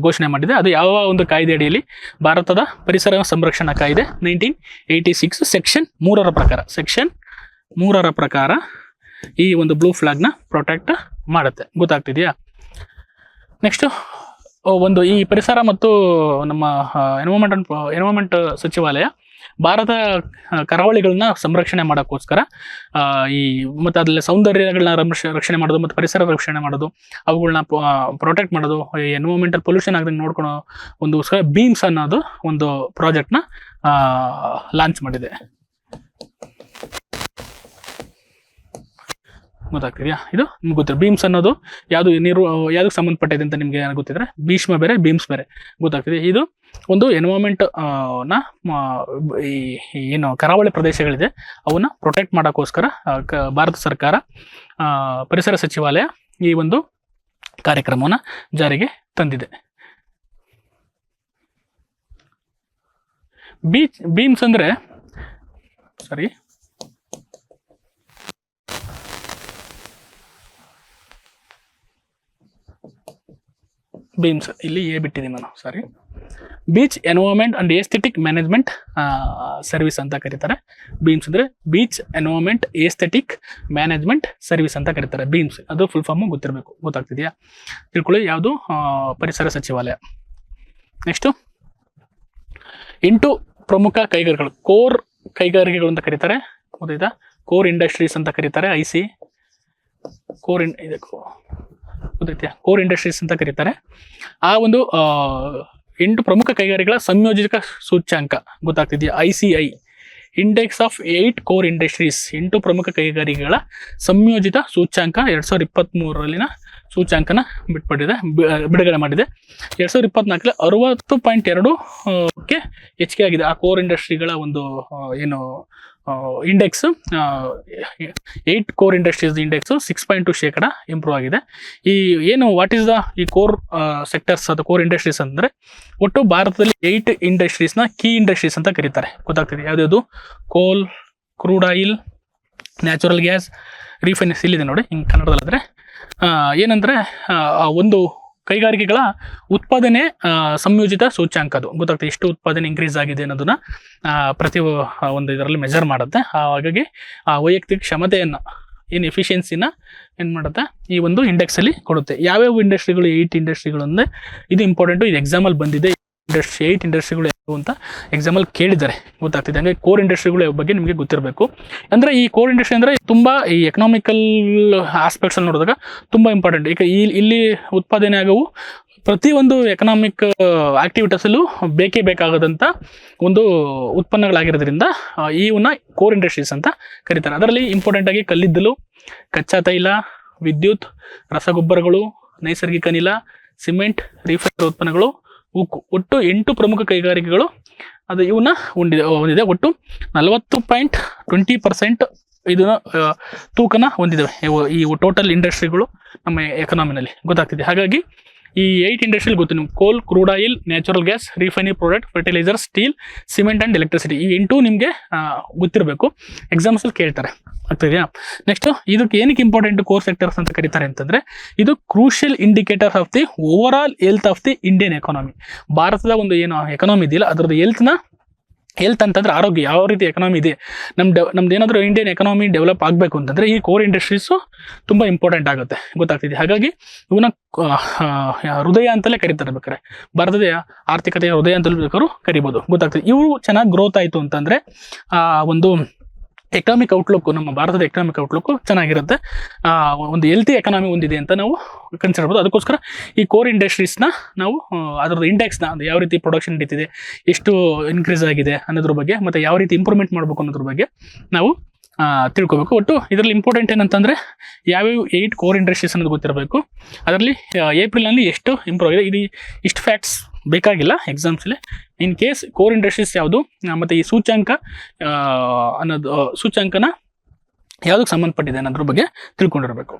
ಘೋಷಣೆ ಮಾಡಿದೆ. ಅದು ಯಾವ ಒಂದು ಕಾಯ್ದೆ ಅಡಿಯಲ್ಲಿ? ಭಾರತದ ಪರಿಸರ ಸಂರಕ್ಷಣಾ ಕಾಯ್ದೆ 1986 ಸೆಕ್ಷನ್ 3ರ ಪ್ರಕಾರ ಈ ಒಂದು ಬ್ಲೂ ಫ್ಲಾಗ್ನ ಪ್ರೊಟೆಕ್ಟ್ ಮಾಡುತ್ತೆ. ಗೊತ್ತಾಗ್ತಿದೆಯಾ? ನೆಕ್ಸ್ಟು ಒಂದು ಈ ಪರಿಸರ ಮತ್ತು ನಮ್ಮ ಎನ್ವೈರನ್ಮೆಂಟ್ ಸಚಿವಾಲಯ ಭಾರತ ಕರಾವಳಿಗಳನ್ನ ಸಂರಕ್ಷಣೆ ಮಾಡೋಕ್ಕೋಸ್ಕರ ಮತ್ತು ಅದರಲ್ಲಿ ಸೌಂದರ್ಯಗಳನ್ನ ರಕ್ಷಣೆ ಮಾಡೋದು ಮತ್ತು ಪರಿಸರ ರಕ್ಷಣೆ ಮಾಡೋದು, ಅವುಗಳನ್ನ ಪ್ರೊಟೆಕ್ಟ್ ಮಾಡೋದು, ಎನ್ವೈರನ್ಮೆಂಟಲ್ ಪೊಲ್ಯೂಷನ್ ಆಗದಂಗೆ ನೋಡ್ಕೊಳೋ ಒಂದೋಸ್ಕರ ಬೀಮ್ಸ್ ಅನ್ನೋದು ಒಂದು ಪ್ರಾಜೆಕ್ಟ್ನ ಲಾಂಚ್ ಮಾಡಿದೆ. ಗೊತ್ತಾಗ್ತಿದೆಯಾ? ಇದು ನಿಮ್ಗೆ ಗೊತ್ತಿರ ಬೀಮ್ಸ್ ಅನ್ನೋದು ಯಾವುದಕ್ಕೆ ಸಂಬಂಧಪಟ್ಟಿದೆ ಅಂತ ನಿಮಗೆ ಗೊತ್ತಿದ್ರೆ ಭೀಷ್ಮ ಬೇರೆ ಬೀಮ್ಸ್ ಬೇರೆ ಗೊತ್ತಾಗ್ತಿದೆ. ಇದು ಒಂದು ಎನ್ವೈರನ್ಮೆಂಟ್ ಏನು ಕರಾವಳಿ ಪ್ರದೇಶಗಳಿದೆ ಅವನ್ನ ಪ್ರೊಟೆಕ್ಟ್ ಮಾಡೋಕ್ಕೋಸ್ಕರ ಭಾರತ ಸರ್ಕಾರ ಪರಿಸರ ಸಚಿವಾಲಯ ಈ ಒಂದು ಕಾರ್ಯಕ್ರಮವನ್ನು ಜಾರಿಗೆ ತಂದಿದೆ. ಬೀಮ್ಸ್ ಅಂದರೆ ಬೀಮ್ಸ್ ಇಲ್ಲಿ ಬಿಟ್ಟಿದ್ದೀನಿ ನಾನು, beach environment and aesthetic management service ಅಂತ ಕರೀತಾರೆ. ಬೀಮ್ಸ್ ಅಂದರೆ beach environment aesthetic management service ಅಂತ ಕರೀತಾರೆ. ಬೀಮ್ಸ್ ಅದು ಫುಲ್ ಫಾರ್ಮು ಗೊತ್ತಿರಬೇಕು. ಗೊತ್ತಾಗ್ತಿದೆಯಾ? ತಿಳ್ಕೊಳ್ಳಿ. ಯಾವುದು? ಪರಿಸರ ಸಚಿವಾಲಯ. ನೆಕ್ಸ್ಟು 8 ಪ್ರಮುಖ ಕೈಗಾರಿಕೆಗಳು, ಕೋರ್ ಕೈಗಾರಿಕೆಗಳು ಅಂತ ಕರೀತಾರೆ. ಗೊತ್ತಾಯ್ತಾ? ಕೋರ್ ಇಂಡಸ್ಟ್ರೀಸ್ ಅಂತ ಕರೀತಾರೆ. ಕೋರ್ ಇಂಡಸ್ಟ್ರೀಸ್ ಅಂತ ಕರೀತಾರೆ. ಆ ಒಂದು 8 ಪ್ರಮುಖ ಕೈಗಾರಿಕೆಗಳ ಸಂಯೋಜಿತ ಸೂಚ್ಯಾಂಕ ಗೊತ್ತಾಗ್ತಿದೆಯಾ? ICI index of 8 core industries, 8 ಪ್ರಮುಖ ಕೈಗಾರಿಕೆಗಳ ಸಂಯೋಜಿತ ಸೂಚ್ಯಾಂಕ 2023ರಲ್ಲಿನ ಸೂಚ್ಯಾಂಕನ ಬಿಡುಗಡೆ ಮಾಡಿದೆ. 2024ರಲ್ಲಿ 60.2ಕ್ಕೆ ಹೆಚ್ಚಿಗೆ ಆಗಿದೆ ಆ ಕೋರ್ ಇಂಡಸ್ಟ್ರಿಗಳ ಒಂದು ಏನು index. 8 core industries index 6.2% improve ಆಗಿದೆ. ವಾಟ್ ಈಸ್ ಈ ಕೋರ್ ಸೆಕ್ಟರ್ಸ್ ಅಥವಾ ಕೋರ್ ಇಂಡಸ್ಟ್ರೀಸ್ ಅಂದರೆ ಒಟ್ಟು ಭಾರತದಲ್ಲಿ 8 ಇಂಡಸ್ಟ್ರೀಸ್ನ ಕೀ ಇಂಡಸ್ಟ್ರೀಸ್ ಅಂತ ಕರೀತಾರೆ. ಗೊತ್ತಾಗ್ತಿದೆ? ಯಾವ್ದು? ಕೋಲ್, crude oil, natural gas, refineries ಇಲ್ಲಿದೆ ನೋಡಿ ಹಿಂಗೆ ಕನ್ನಡದಲ್ಲಾದರೆ. ಏನಂದರೆ ಒಂದು ಕೈಗಾರಿಕೆಗಳ ಉತ್ಪಾದನೆ ಸಂಯೋಜಿತ ಸೂಚ್ಯಾಂಕ ಅದು ಗೊತ್ತಾಗ್ತದೆ. ಎಷ್ಟು ಉತ್ಪಾದನೆ ಇನ್ಕ್ರೀಸ್ ಆಗಿದೆ ಅನ್ನೋದನ್ನ ಪ್ರತಿ ಒಂದು ಇದರಲ್ಲಿ ಮೆಜರ್ ಮಾಡುತ್ತೆ. ಹಾಗಾಗಿ ಆ ವೈಯಕ್ತಿಕ ಕ್ಷಮತೆಯನ್ನು ಎಫಿಷಿಯನ್ಸಿನ ಮಾಡುತ್ತೆ ಈ ಒಂದು ಇಂಡೆಕ್ಸಲ್ಲಿ ಕೊಡುತ್ತೆ. ಯಾವ್ಯಾವ ಇಂಡಸ್ಟ್ರಿಗಳು 8 ಇಂಡಸ್ಟ್ರಿಗಳು ಅಂದರೆ ಇದು ಇಂಪಾರ್ಟೆಂಟು. ಇದು ಎಕ್ಸಾಮಲ್ಲಿ ಬಂದಿದೆ. 8 ಇಂಡಸ್ಟ್ರಿಗಳು ಯಾವುದು ಅಂತ ಎಕ್ಸಾಮಲ್ಲಿ ಕೇಳಿದ್ದಾರೆ. ಗೊತ್ತಾಗ್ತಿದೆ. ಹಂಗೆ ಕೋರ್ ಇಂಡಸ್ಟ್ರಿಗಳ ಬಗ್ಗೆ ನಿಮಗೆ ಗೊತ್ತಿರಬೇಕು. ಅಂದರೆ ಈ ಕೋರ್ ಇಂಡಸ್ಟ್ರಿ ಅಂದರೆ ತುಂಬ ಈ ಎಕನಾಮಿಕಲ್ ಆಸ್ಪೆಕ್ಟ್ಸಲ್ಲಿ ನೋಡಿದಾಗ ತುಂಬ ಇಂಪಾರ್ಟೆಂಟ್. ಈಗ ಇಲ್ಲಿ ಉತ್ಪಾದನೆ ಆಗವು ಪ್ರತಿಯೊಂದು ಎಕನಾಮಿಕ್ ಆಕ್ಟಿವಿಟೀಸಲ್ಲೂ ಬೇಕಾಗದಂಥ ಒಂದು ಉತ್ಪನ್ನಗಳಾಗಿರೋದ್ರಿಂದ ಇವನ್ನ ಕೋರ್ ಇಂಡಸ್ಟ್ರೀಸ್ ಅಂತ ಕರೀತಾರೆ. ಅದರಲ್ಲಿ ಇಂಪಾರ್ಟೆಂಟಾಗಿ ಕಲ್ಲಿದ್ದಲು, ಕಚ್ಚಾ ತೈಲ, ವಿದ್ಯುತ್, ರಸಗೊಬ್ಬರಗಳು, ನೈಸರ್ಗಿಕ ಅನಿಲ, ಸಿಮೆಂಟ್, ರಿಫೈನರಿ ಉತ್ಪನ್ನಗಳು, ಉಕ್ಕು, ಒಟ್ಟು 8 ಪ್ರಮುಖ ಕೈಗಾರಿಕೆಗಳು ಅದು ಇವನ್ನ ಹೊಂದಿದೆ. ಒಟ್ಟು 40.20% ಇದನ್ನ ತೂಕನ ಹೊಂದಿದ್ದಾವೆ ಈ ಟೋಟಲ್ ಇಂಡಸ್ಟ್ರಿಗಳು ನಮ್ಮ ಎಕನಾಮಿನಲ್ಲಿ. ಗೊತ್ತಾಗ್ತಿದೆ. ಹಾಗಾಗಿ ಈ 8 ಇಂಡಸ್ಟ್ರಿಯಲ್ಲಿ ಗೊತ್ತು ನಿಮ್ಗೆ, coal, crude oil, natural gas, refinery product, fertiliser, steel, cement and electricity. ಈ 8 ನಿಮಗೆ ಗೊತ್ತಿರಬೇಕು, ಎಕ್ಸಾಮ್ಸಲ್ಲಿ ಕೇಳ್ತಾರೆ. ಆಗ್ತಿದೆಯಾ? ನೆಕ್ಸ್ಟ್ ಇದಕ್ಕೆ ಏನಕ್ಕೆ ಇಂಪಾರ್ಟೆಂಟ್ ಕೋರ್ ಸೆಕ್ಟರ್ಸ್ ಅಂತ ಕರೀತಾರೆ ಅಂತಂದರೆ, ಇದು crucial indicator of the over all health of the Indian economy. ಭಾರತದ ಒಂದು ಏನು ಎಕಾನಮಿ ಇದೆಯಲ್ಲ ಅದರದ್ದು ಹೆಲ್ತ್ ಅಂತಂದ್ರೆ ಆರೋಗ್ಯ, ಯಾವ ರೀತಿ ಎಕನಾಮಿ ಇದೆ, ನಮ್ದು ಏನಾದರೂ ಇಂಡಿಯನ್ ಎಕನಾಮಿ ಡೆವಲಪ್ ಆಗಬೇಕು ಅಂತಂದರೆ ಈ ಕೋರ್ ಇಂಡಸ್ಟ್ರೀಸು ತುಂಬ ಇಂಪಾರ್ಟೆಂಟ್ ಆಗುತ್ತೆ, ಗೊತ್ತಾಗ್ತಿದೆ. ಹಾಗಾಗಿ ಇವನ್ನ ಹೃದಯ ಅಂತಲೇ ಕರೀತಾರೆ ಬೇಕಾರೆ, ಭಾರತದ ಆರ್ಥಿಕತೆಯ ಹೃದಯ ಅಂತಲೂ ಬೇಕಾದ್ರೂ ಕರಿಬೋದು, ಗೊತ್ತಾಗ್ತದೆ. ಇವರು ಚೆನ್ನಾಗಿ ಗ್ರೋತ್ ಆಯಿತು ಅಂತಂದರೆ ಒಂದು ಎಕನಾಮಿಕ್ ಔಟ್ಲುಕ್, ನಮ್ಮ ಭಾರತದ ಎಕನಾಮಿಕ್ ಔಟ್ಲುಕ್ ಚೆನ್ನಾಗಿರುತ್ತೆ, ಒಂದು ಹೆಲ್ತಿ ಎಕನಾಮಿ ಹೊಂದಿದೆ ಅಂತ ನಾವು ಕನ್ಸಿಡರ್ ಮಾಡ್ಬೋದು. ಅದಕ್ಕೋಸ್ಕರ ಈ ಕೋರ್ ಇಂಡಸ್ಟ್ರೀಸ್ನ ನಾವು ಅದರದ್ದು ಇಂಡೆಕ್ಸ್ನ ಯಾವ ರೀತಿ ಪ್ರೊಡಕ್ಷನ್ ನಡೀತಿದೆ, ಎಷ್ಟು ಇನ್ಕ್ರೀಸ್ ಆಗಿದೆ ಅನ್ನೋದ್ರ ಬಗ್ಗೆ, ಮತ್ತು ಯಾವ ರೀತಿ ಇಂಪ್ರೂವ್ಮೆಂಟ್ ಮಾಡಬೇಕು ಅನ್ನೋದ್ರ ಬಗ್ಗೆ ನಾವು ತಿಳ್ಕೊಬೇಕು. ಒಟ್ಟು ಇದರಲ್ಲಿ ಇಂಪಾರ್ಟೆಂಟ್ ಏನಂತಂದರೆ ಯಾವ್ಯಾವ 8 ಕೋರ್ ಇಂಡಸ್ಟ್ರೀಸ್ ಅನ್ನೋದು ಗೊತ್ತಿರಬೇಕು. ಅದರಲ್ಲಿ ಏಪ್ರಿಲ್ನಲ್ಲಿ ಎಷ್ಟು ಇಂಪ್ರೂವ್ ಆಗಿದೆ, ಇದು ಇಷ್ಟು ಫ್ಯಾಕ್ಟ್ಸ್ ಬೇಕಾಗಿಲ್ಲ ಎಕ್ಸಾಮ್ಸಲ್ಲಿ. ಇನ್ ಕೇಸ್ ಕೋರ್ ಇಂಡಸ್ಟ್ರೀಸ್ ಯಾವುದು ಮತ್ತು ಈ ಸೂಚ್ಯಾಂಕ ಅನ್ನೋದು ಸೂಚ್ಯಾಂಕನ ಯಾವುದಕ್ಕೆ ಸಂಬಂಧಪಟ್ಟಿದೆ ಅನ್ನೋದ್ರ ಬಗ್ಗೆ ತಿಳ್ಕೊಂಡಿರಬೇಕು.